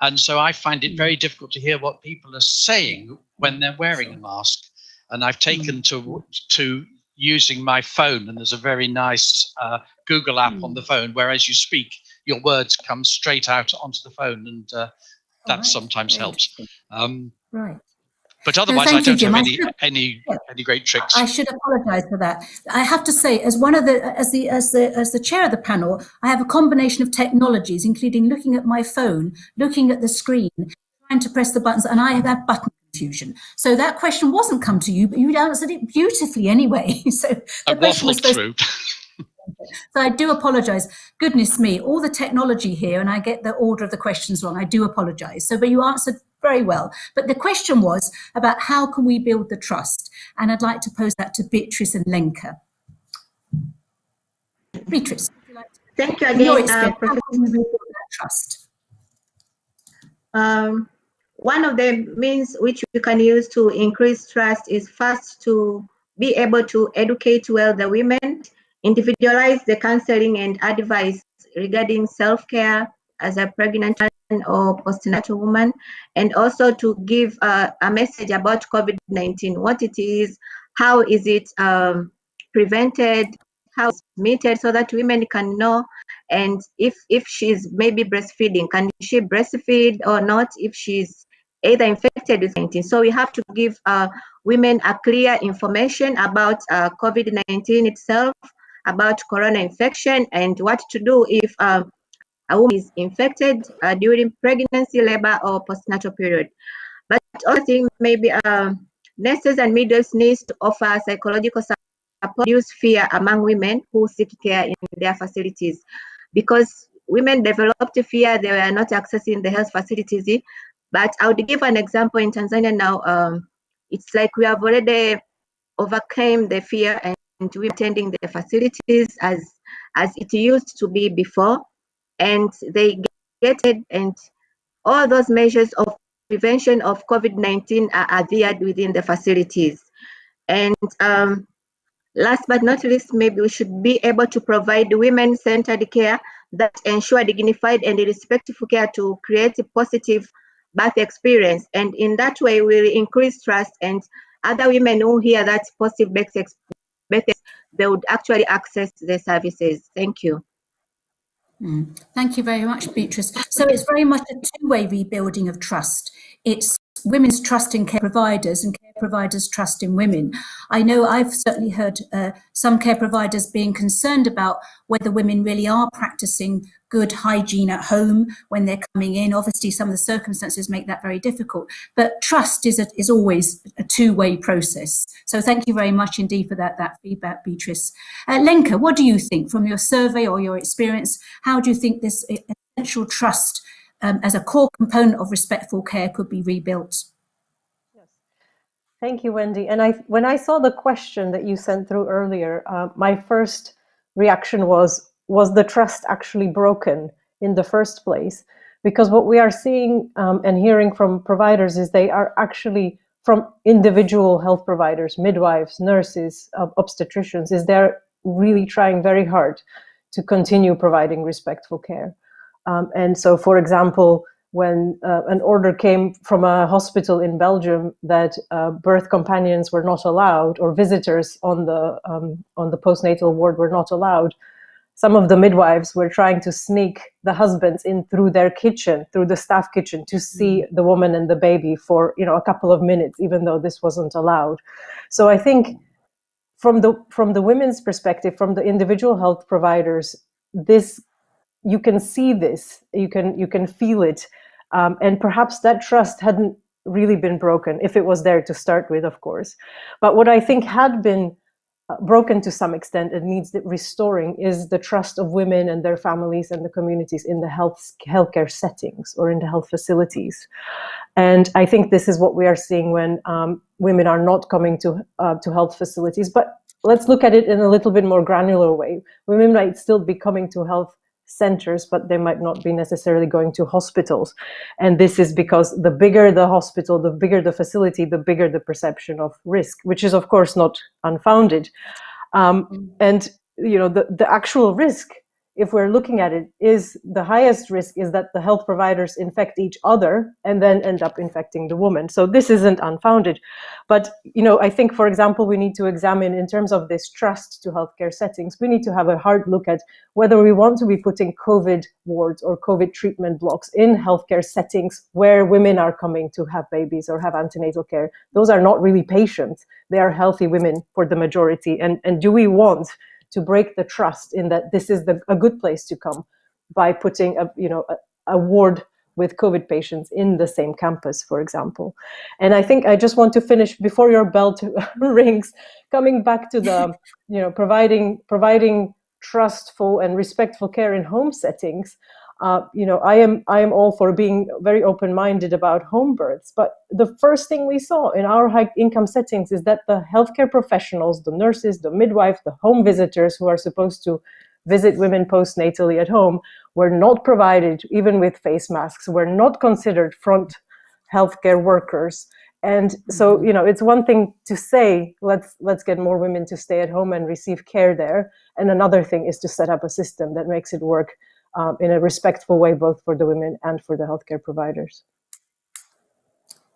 And so I find it very difficult to hear what people are saying when they're wearing a mask. And I've taken to using my phone, and there's a very nice Google app on the phone where, as you speak, your words come straight out onto the phone, and that sometimes helps. Right. But otherwise, I don't have any great tricks. I should apologise for that. I have to say, as the chair of the panel, I have a combination of technologies, including looking at my phone, looking at the screen, trying to press the buttons, and I have button confusion. So that question wasn't come to you, but you answered it beautifully anyway. So I waffled through. So I do apologise. Goodness me, all the technology here, and I get the order of the questions wrong. I do apologise. But you answered very well. But the question was about how can we build the trust? And I'd like to pose that to Beatrice and Lenka. Beatrice, would you like to? Thank you again, how can we build that trust? One of the means which you can use to increase trust is first to be able to educate well the women, individualize the counseling and advice regarding self-care as a pregnant woman or postnatal woman, and also to give a message about COVID-19, what it is, how is it prevented, how it's meted, so that women can know. And if she's maybe breastfeeding, can she breastfeed or not if she's either infected with 19? So we have to give women a clear information about COVID-19 itself, about corona infection, and what to do if a woman is infected during pregnancy, labor, or postnatal period. But also think maybe nurses and midwives need to offer psychological support, reduce fear among women who seek care in their facilities, because women developed fear they were not accessing the health facilities. But I would give an example in Tanzania now. It's like we have already overcame the fear, and we're attending the facilities as it used to be before, and they get it, and all those measures of prevention of COVID-19 are adhered within the facilities. And last but not least, maybe we should be able to provide women-centered care that ensure dignified and respectful care to create a positive birth experience. And in that way, we'll increase trust, and other women who hear that positive birth experience, they would actually access the services. Thank you. Thank you very much, Beatrice. So it's very much a two-way rebuilding of trust. It's women's trust in care providers and care providers' trust in women. I know I've certainly heard some care providers being concerned about whether women really are practicing good hygiene at home when they're coming in. Obviously, some of the circumstances make that very difficult, but trust is always a two-way process. So thank you very much indeed for that feedback, Beatrice. Lenka, what do you think from your survey or your experience? How do you think this essential trust as a core component of respectful care could be rebuilt? Yes. Thank you, Wendy. And when I saw the question that you sent through earlier, my first reaction was the trust actually broken in the first place? Because what we are seeing and hearing from providers is they are actually, from individual health providers, midwives, nurses, obstetricians, is they're really trying very hard to continue providing respectful care. And so, for example, when an order came from a hospital in Belgium that birth companions were not allowed, or visitors on the postnatal ward were not allowed, some of the midwives were trying to sneak the husbands in through their kitchen, through the staff kitchen, to see the woman and the baby for a couple of minutes, even though this wasn't allowed. So I think from the women's perspective, from the individual health providers, this, you can see this, you can feel it, and perhaps that trust hadn't really been broken if it was there to start with, of course. But what I think had been broken to some extent and needs restoring is the trust of women and their families and the communities in the healthcare settings or in the health facilities. And I think this is what we are seeing when women are not coming to health facilities. But let's look at it in a little bit more granular way. Women might still be coming to health centers, but they might not be necessarily going to hospitals. And this is because the bigger the hospital, the bigger the facility, the bigger the perception of risk, which is of course not unfounded. And the actual risk, if we're looking at it, is the highest risk is that the health providers infect each other and then end up infecting the woman. So this isn't unfounded. But, I think, for example, we need to examine, in terms of this trust to healthcare settings, we need to have a hard look at whether we want to be putting COVID wards or COVID treatment blocks in healthcare settings where women are coming to have babies or have antenatal care. Those are not really patients. They are healthy women for the majority. And do we want to break the trust in that this is a good place to come by putting a ward with COVID patients in the same campus, for example? And I think I just want to finish before your bell rings, coming back to the providing trustful and respectful care in home settings. I am all for being very open-minded about home births, but the first thing we saw in our high-income settings is that the healthcare professionals, the nurses, the midwives, the home visitors who are supposed to visit women postnatally at home were not provided, even with face masks, were not considered front healthcare workers. And so, it's one thing to say, let's get more women to stay at home and receive care there. And another thing is to set up a system that makes it work in a respectful way, both for the women and for the healthcare providers.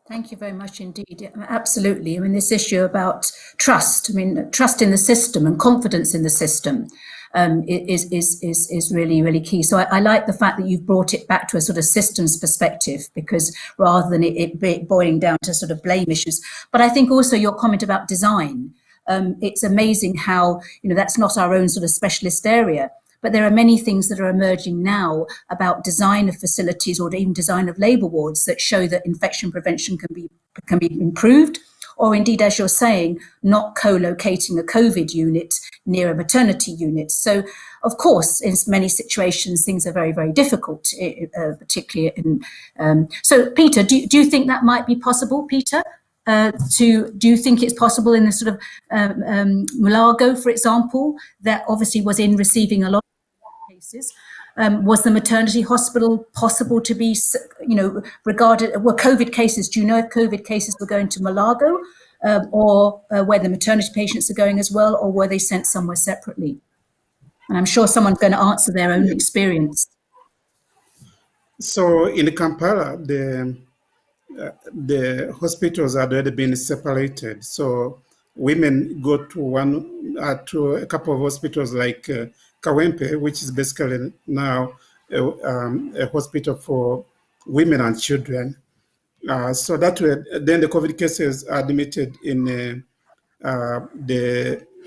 Thank you very much indeed. Absolutely. I mean, this issue about trust, I mean, trust in the system and confidence in the system is really, really key. So I like the fact that you've brought it back to a sort of systems perspective, because rather than it boiling down to sort of blame issues. But I think also your comment about design, it's amazing how, that's not our own sort of specialist area. But there are many things that are emerging now about design of facilities or even design of labour wards that show that infection prevention can be improved, or indeed, as you're saying, not co-locating a COVID unit near a maternity unit. So, of course, in many situations, things are very, very difficult, particularly in. So, Peter, do you think that might be possible, Peter? Do you think it's possible in the sort of Malago, for example, that obviously was in receiving a lot of cases? Was the maternity hospital possible to be, regarded, were COVID cases, do you know if COVID cases were going to Malago or where the maternity patients are going as well, or were they sent somewhere separately? And I'm sure someone's going to answer their own experience. So in Kampala, the hospitals had already been separated. So women go to a couple of hospitals like Kawempe, which is basically now a hospital for women and children. So that way, then the COVID cases are admitted in the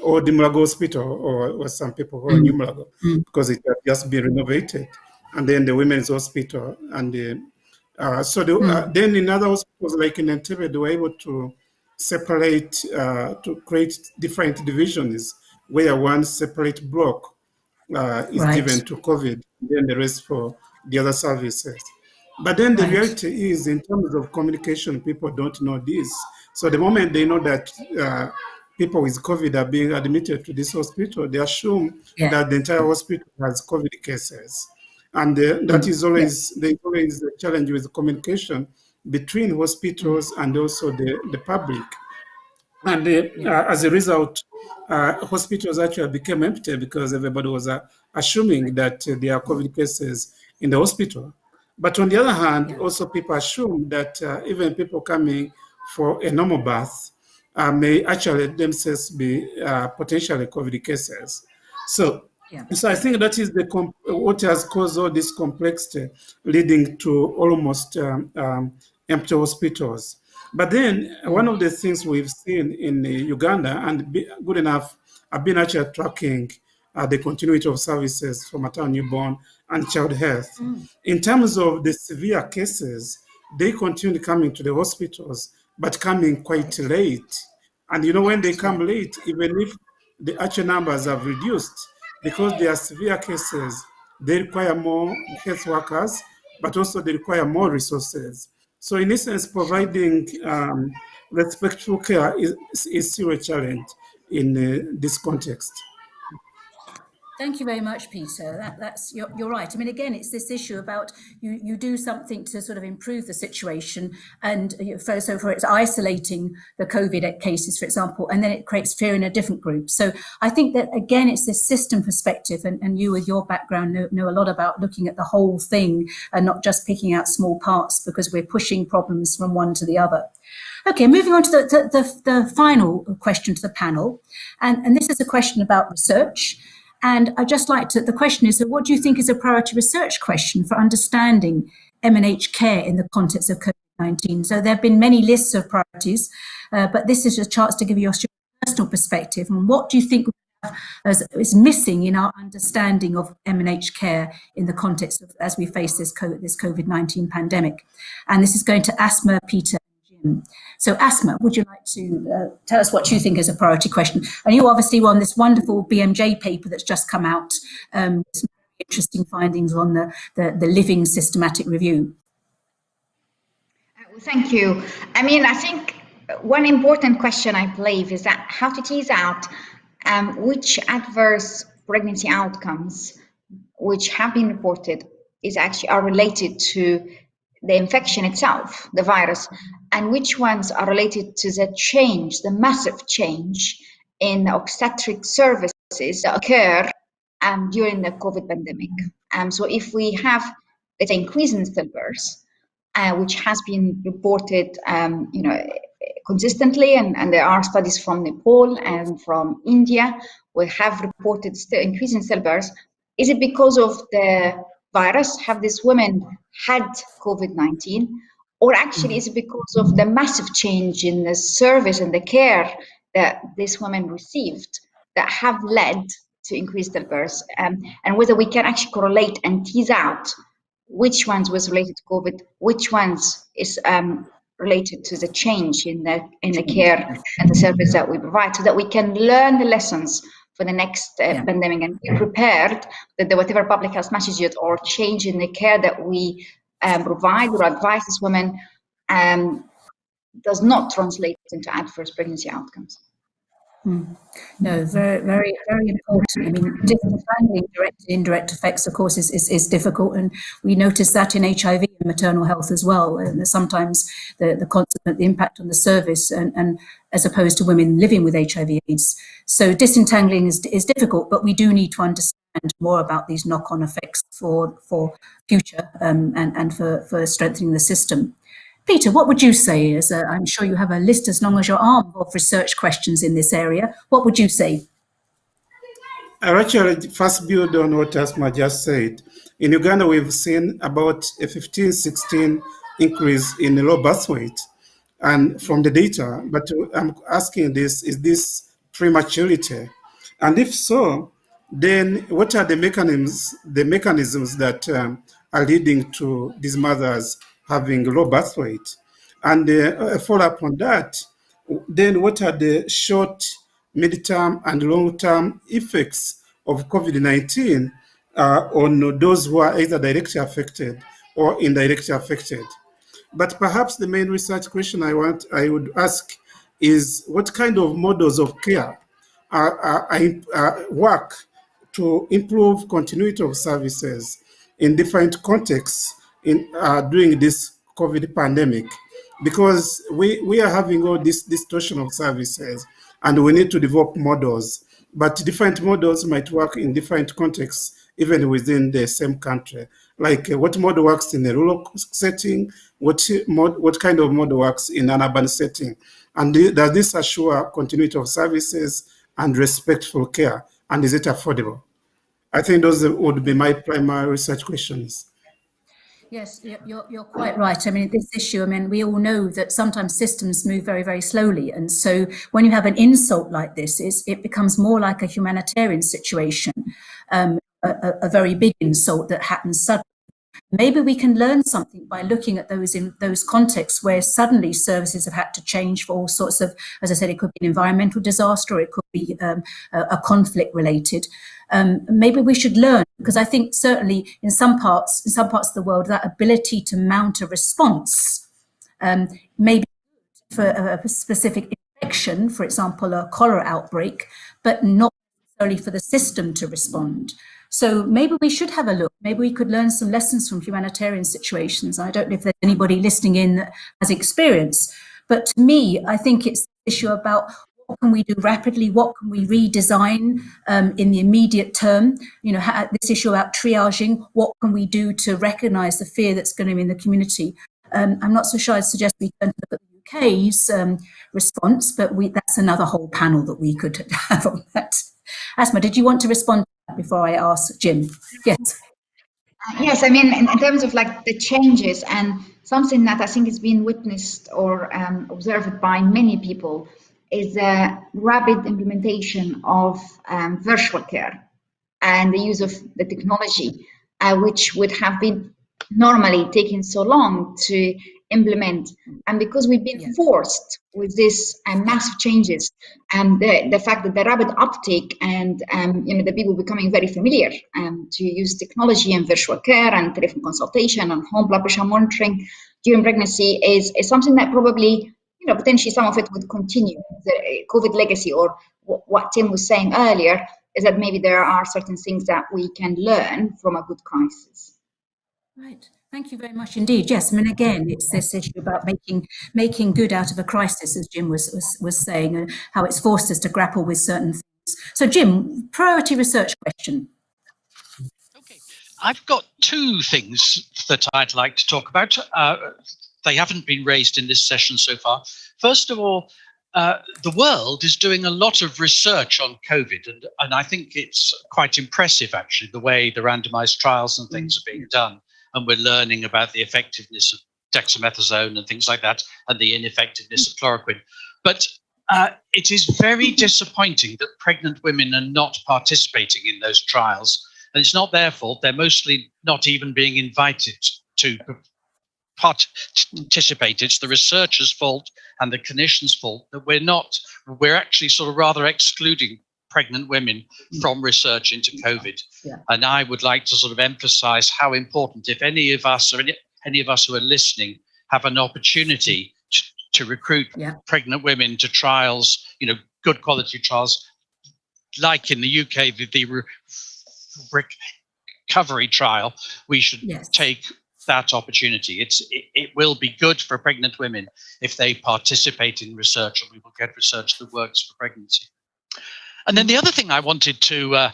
Mulago Hospital, or some people call New Mulago, because it has just been renovated, and then the Women's Hospital, and then in other hospitals like in Entebbe, they were able to separate, to create different divisions, where one separate block is given to COVID, then the rest for the other services. But then the reality is, in terms of communication, people don't know this. So the moment they know that people with COVID are being admitted to this hospital, they assume that the entire hospital has COVID cases. And that is always, there's always a challenge with communication between hospitals and also the public. And as a result, hospitals actually became empty because everybody was assuming that there are COVID cases in the hospital. But on the other hand, also people assume that even people coming for a normal birth may actually themselves be potentially COVID cases. So I think that is what has caused all this complexity, leading to almost empty hospitals. But then one of the things we've seen in Uganda, and good enough, I've been actually tracking the continuity of services for maternal, newborn, and child health. In terms of the severe cases, they continue coming to the hospitals, but coming quite late. And when they come late, even if the actual numbers have reduced, because they are severe cases, they require more health workers, but also they require more resources. So in essence, providing respectful care is still a challenge in this context. Thank you very much, Peter. You're right. I mean, again, it's this issue about you do something to sort of improve the situation, and for it's isolating the COVID cases, for example, and then it creates fear in a different group. So I think that, again, it's this system perspective, and you with your background know a lot about looking at the whole thing and not just picking out small parts, because we're pushing problems from one to the other. Okay, moving on to the final question to the panel, and this is a question about research. And I'd just like to, the question is, what do you think is a priority research question for understanding MNH care in the context of COVID-19? So there have been many lists of priorities, but this is a chance to give you your personal perspective. And what do you think is missing in our understanding of MNH care in the context of, as we face this COVID-19 pandemic? And this is going to Asma, Peter, and Jim. So Asma, would you like to tell us what you think is a priority question? And you obviously won this wonderful BMJ paper that's just come out, some very interesting findings on the living systematic review. Thank you. I mean, I think one important question, I believe, is that how to tease out which adverse pregnancy outcomes which have been reported are related to the infection itself, the virus, and which ones are related to the massive change in obstetric services that occur during the COVID pandemic. So if we have, let's say, increase in stillbirths, which has been reported, consistently, and there are studies from Nepal and from India, we have reported still increase in stillbirths. Is it because of the virus? Have these women had COVID-19? Or actually is it because of the massive change in the service and the care that these women received that have led to increased stillbirths? And whether we can actually correlate and tease out which ones was related to COVID, which ones is related to the change in the care and the service that we provide, so that we can learn the lessons for the next pandemic and be prepared that the whatever public health messages or change in the care that we provide or advise these women does not translate into adverse pregnancy outcomes. No, very, very, very important. I mean, understanding direct and indirect effects, of course, is difficult, and we notice that in HIV and maternal health as well. And sometimes the consequent, the impact on the service, and as opposed to women living with HIV/AIDS. So disentangling is difficult, but we do need to understand more about these knock-on effects for future and for strengthening the system. Peter, what would you say? I'm sure you have a list as long as your arm of research questions in this area. What would you say? I'll actually first build on what Asma just said. In Uganda, we've seen about a 15-16 increase in the low birth weight, and from the data. But I'm asking this: is this prematurity? And if so, then what are the mechanisms that are leading to these mothers having low birth weight? And a follow-up on that, then what are the short, mid-term, and long-term effects of COVID-19 on those who are either directly affected or indirectly affected? But perhaps the main research question I would ask is, what kind of models of care work to improve continuity of services in different contexts during this COVID pandemic? Because we are having all this distortion of services, and we need to develop models. But different models might work in different contexts, even within the same country. Like what model works in a rural setting, what kind of model works in an urban setting, and does this assure continuity of services and respectful care, and is it affordable? I think those would be my primary research questions. Yes, you're quite right. I mean, this issue, I mean, we all know that sometimes systems move very, very slowly. And so when you have an insult like this, it becomes more like a humanitarian situation, a very big insult that happens suddenly. Maybe we can learn something by looking at those in those contexts where suddenly services have had to change for all sorts of, as I said, it could be an environmental disaster, or it could be a conflict related. Maybe we should learn, because I think certainly in some parts of the world, that ability to mount a response may be good for a specific infection, for example, a cholera outbreak, but not necessarily for the system to respond. So maybe we should have a look. Maybe we could learn some lessons from humanitarian situations. I don't know if there's anybody listening in that has experience, but to me, I think it's the issue about what can we do rapidly, what can we redesign in the immediate term, you know, this issue about triaging, what can we do to recognise the fear that's going to be in the community. I'm not so sure I'd suggest we turn to look at the UK's response, but that's another whole panel that we could have on that. Asma, did you want to respond to that before I ask Jim? Yes. Yes, I mean, in terms of like the changes, and something that I think is being witnessed or observed by many people is the rapid implementation of virtual care and the use of the technology, which would have been normally taking so long to implement. And because we've been forced with this massive changes, and the fact that the rapid uptake and you know, the people becoming very familiar to use technology and virtual care and telephone consultation and home blood pressure monitoring during pregnancy is something that probably, you know, potentially some of it would continue. The COVID legacy, or what Tim was saying earlier, is that maybe there are certain things that we can learn from a good crisis. Right. Thank you very much indeed. Yes, I mean, again, it's this issue about making good out of a crisis, as Jim was saying, and how it's forced us to grapple with certain things. So, Jim, priority research question. Okay. I've got two things that I'd like to talk about. They haven't been raised in this session so far. First of all, the world is doing a lot of research on COVID, and I think it's quite impressive, actually, the way the randomized trials and things are being done. And we're learning about the effectiveness of dexamethasone and things like that, and the ineffectiveness of chloroquine. But it is very disappointing that pregnant women are not participating in those trials. And it's not their fault. They're mostly not even being invited to participate. It's the researchers' fault and the clinicians' fault that we're actually sort of rather excluding pregnant women from research into COVID. Yeah. And I would like to sort of emphasize how important, if any of us or any of us who are listening have an opportunity to recruit pregnant women to trials, good quality trials, like in the UK, the recovery trial, we should take that opportunity. It will be good for pregnant women if they participate in research, and we will get research that works for pregnancy. And then the other thing I wanted to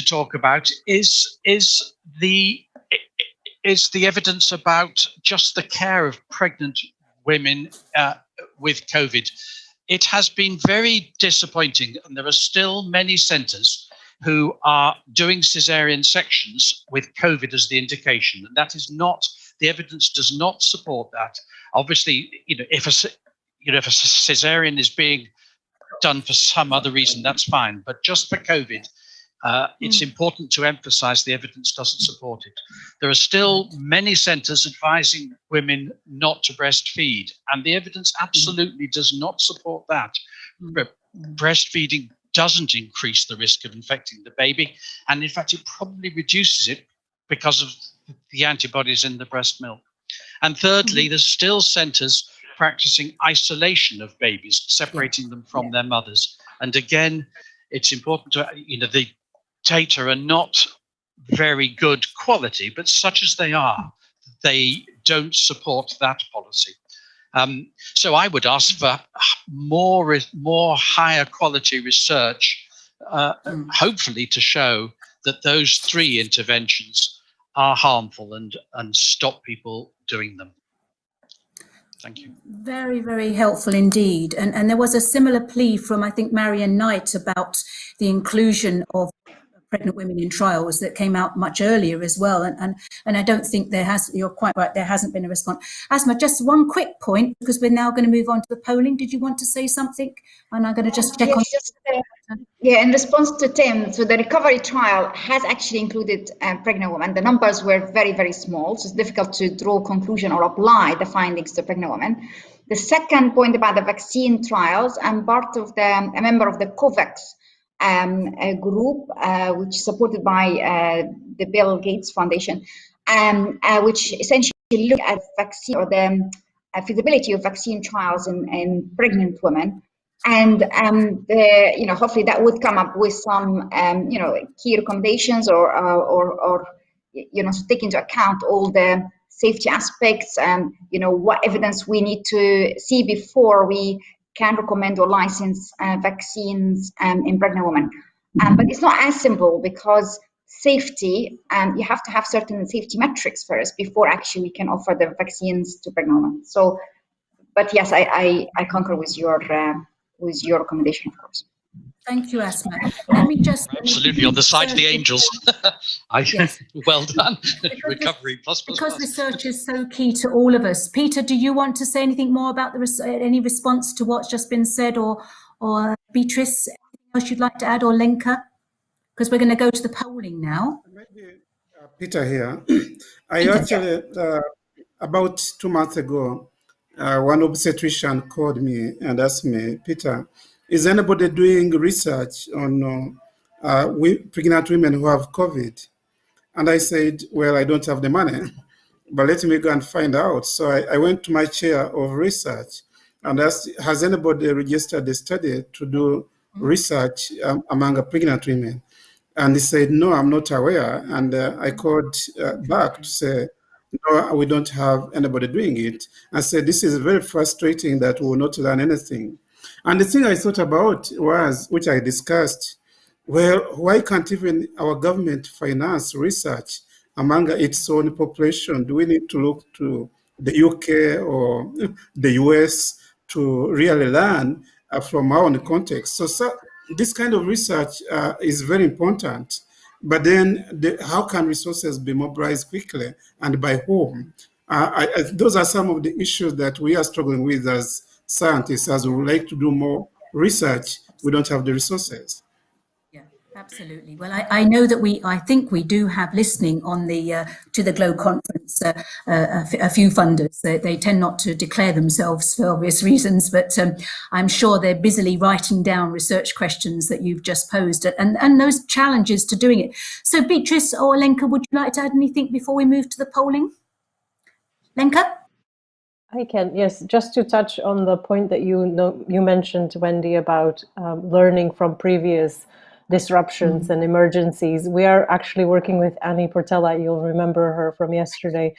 talk about is the evidence about just the care of pregnant women with COVID. It has been very disappointing, and there are still many centres who are doing caesarean sections with COVID as the indication, and that is not, the evidence does not support that. Obviously, if a caesarean is being done for some other reason, that's fine, but just for COVID, it's important to emphasize the evidence doesn't support it. There are still many centres advising women not to breastfeed, and the evidence absolutely does not support that. Breastfeeding doesn't increase the risk of infecting the baby, and in fact, it probably reduces it because of the antibodies in the breast milk. And thirdly, there's still centres practicing isolation of babies, separating them from their mothers. And again, it's important to, the data are not very good quality, but such as they are, they don't support that policy. So I would ask for more higher quality research, hopefully to show that those three interventions are harmful and stop people doing them. Thank you. Very, very helpful indeed. And there was a similar plea from, I think, Marion Knight about the inclusion of pregnant women in trials that came out much earlier as well. And I don't think you're quite right, there hasn't been a response. Asma, just one quick point, because we're now going to move on to the polling. Did you want to say something? And I'm going to just check on. In response to Tim, so the recovery trial has actually included pregnant women. The numbers were very, very small, so it's difficult to draw a conclusion or apply the findings to pregnant women. The second point about the vaccine trials, I'm a member of the COVAX a group which is supported by the Bill Gates Foundation, which essentially look at vaccine or the feasibility of vaccine trials in pregnant women, and hopefully that would come up with some key recommendations or to take into account all the safety aspects and what evidence we need to see before we can recommend or license vaccines in pregnant women. But it's not as simple, because safety, you have to have certain safety metrics first before actually we can offer the vaccines to pregnant women. So, but yes, I concur with your recommendation, of course. Thank you, Asma. Let me just absolutely on the side of the angels. Yes. Well done. Recovery plus. Because research is so key to all of us. Peter, do you want to say anything more about any response to what's just been said, or Beatrice, anything else you'd like to add, or Lenka? Because we're going to go to the polling now. Maybe Peter here. I actually about 2 months ago, one obstetrician called me and asked me, Peter, is anybody doing research on pregnant women who have COVID? And I said, well, I don't have the money, but let me go and find out. So I went to my chair of research and asked, has anybody registered a study to do research among pregnant women? And he said, no, I'm not aware. And I called back to say, no, we don't have anybody doing it. I said, this is very frustrating that we will not learn anything. And the thing I thought about was, which I discussed, well, why can't even our government finance research among its own population? Do we need to look to the UK or the US to really learn from our own context? So this kind of research is very important. But then how can resources be mobilized quickly and by whom? Those are some of the issues that we are struggling with as scientists, as we would like to do more research. We don't have the resources. Yeah, absolutely. Well, I know that I think we do have listening on the to the GLOW conference a few funders. They tend not to declare themselves for obvious reasons, but I'm sure they're busily writing down research questions that you've just posed and those challenges to doing it. So Beatrice or Lenka, would you like to add anything before we move to the polling? Lenka? I can, yes, just to touch on the point that you mentioned, Wendy, about learning from previous disruptions and emergencies. We are actually working with Annie Portela, you'll remember her from yesterday,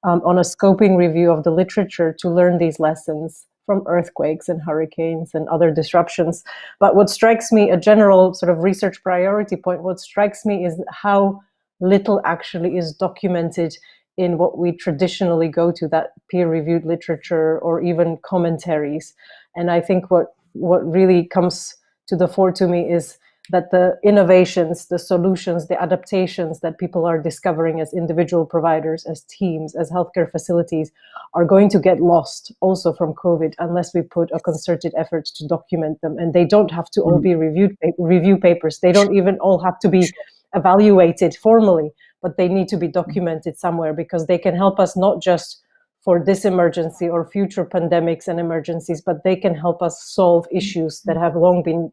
on a scoping review of the literature to learn these lessons from earthquakes and hurricanes and other disruptions. But what strikes me, a general sort of research priority point, what strikes me is how little actually is documented in what we traditionally go to, that peer-reviewed literature or even commentaries. And I think what really comes to the fore to me is that the innovations, the solutions, the adaptations that people are discovering as individual providers, as teams, as healthcare facilities are going to get lost also from COVID unless we put a concerted effort to document them. And they don't have to all be review papers. They don't even all have to be evaluated formally, but they need to be documented somewhere because they can help us not just for this emergency or future pandemics and emergencies, but they can help us solve issues that have long been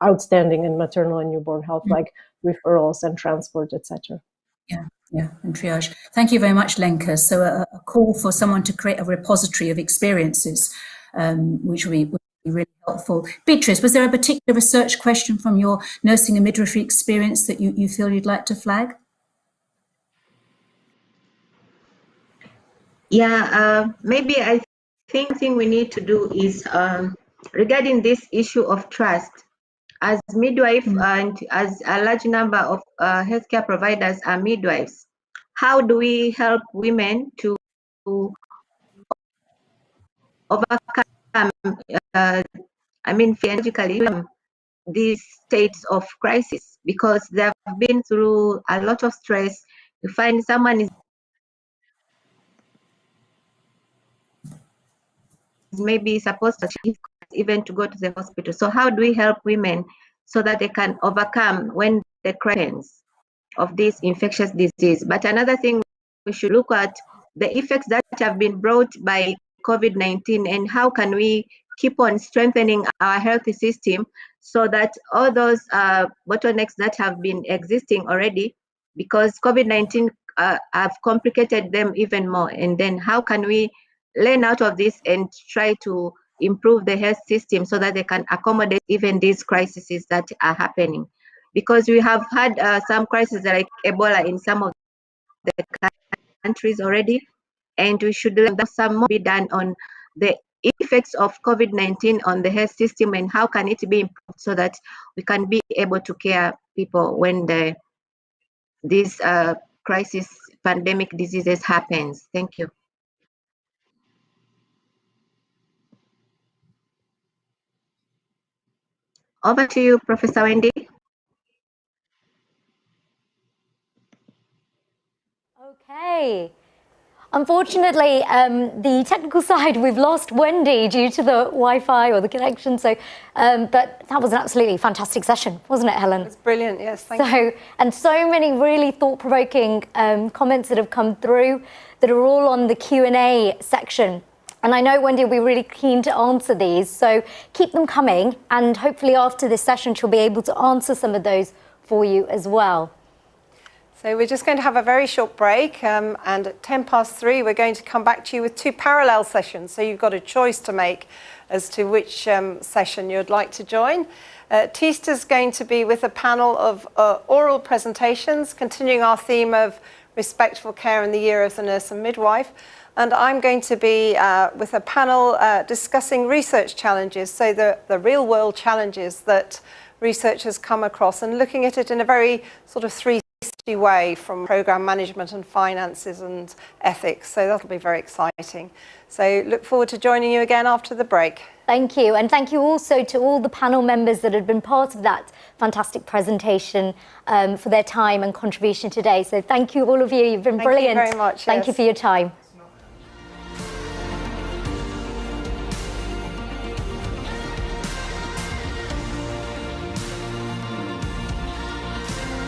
outstanding in maternal and newborn health, like referrals and transport, etc. Yeah, and triage. Thank you very much, Lenka. So a call for someone to create a repository of experiences, which would be really helpful. Beatrice, was there a particular research question from your nursing and midwifery experience that you feel you'd like to flag? Yeah, maybe I think we need to do is regarding this issue of trust. As midwife and as a large number of healthcare providers are midwives, how do we help women to overcome, physiologically, these states of crisis? Because they've been through a lot of stress. You find someone is maybe supposed to even to go to the hospital. So how do we help women so that they can overcome when the crisis of this infectious disease? But another thing, we should look at the effects that have been brought by COVID-19 and how can we keep on strengthening our health system so that all those bottlenecks that have been existing already, because COVID-19 have complicated them even more. And then how can we learn out of this and try to improve the health system so that they can accommodate even these crises that are happening? Because we have had some crises like Ebola in some of the countries already, and we should let some more be done on the effects of COVID-19 on the health system and how can it be improved so that we can be able to care people when these crisis pandemic diseases happens. Thank you. Over to you, Professor Wendy. Okay. Unfortunately, the technical side, we've lost Wendy due to the Wi-Fi or the connection. So, but that was an absolutely fantastic session, wasn't it, Helen? It was brilliant, yes, thank you. And so many really thought-provoking comments that have come through that are all on the Q&A section. And I know Wendy will be really keen to answer these, so keep them coming. And hopefully after this session, she'll be able to answer some of those for you as well. So we're just going to have a very short break, and at 3:10, we're going to come back to you with two parallel sessions. So you've got a choice to make as to which session you'd like to join. Tista's going to be with a panel of oral presentations, continuing our theme of respectful care in the year of the nurse and midwife. And I'm going to be with a panel discussing research challenges, so the real world challenges that researchers come across, and looking at it in a very sort of 360 way from program management and finances and ethics. So that'll be very exciting. So look forward to joining you again after the break. Thank you. And thank you also to all the panel members that had been part of that fantastic presentation for their time and contribution today. So thank you, all of you. You've been brilliant. Thank you very much. Thank you for your time.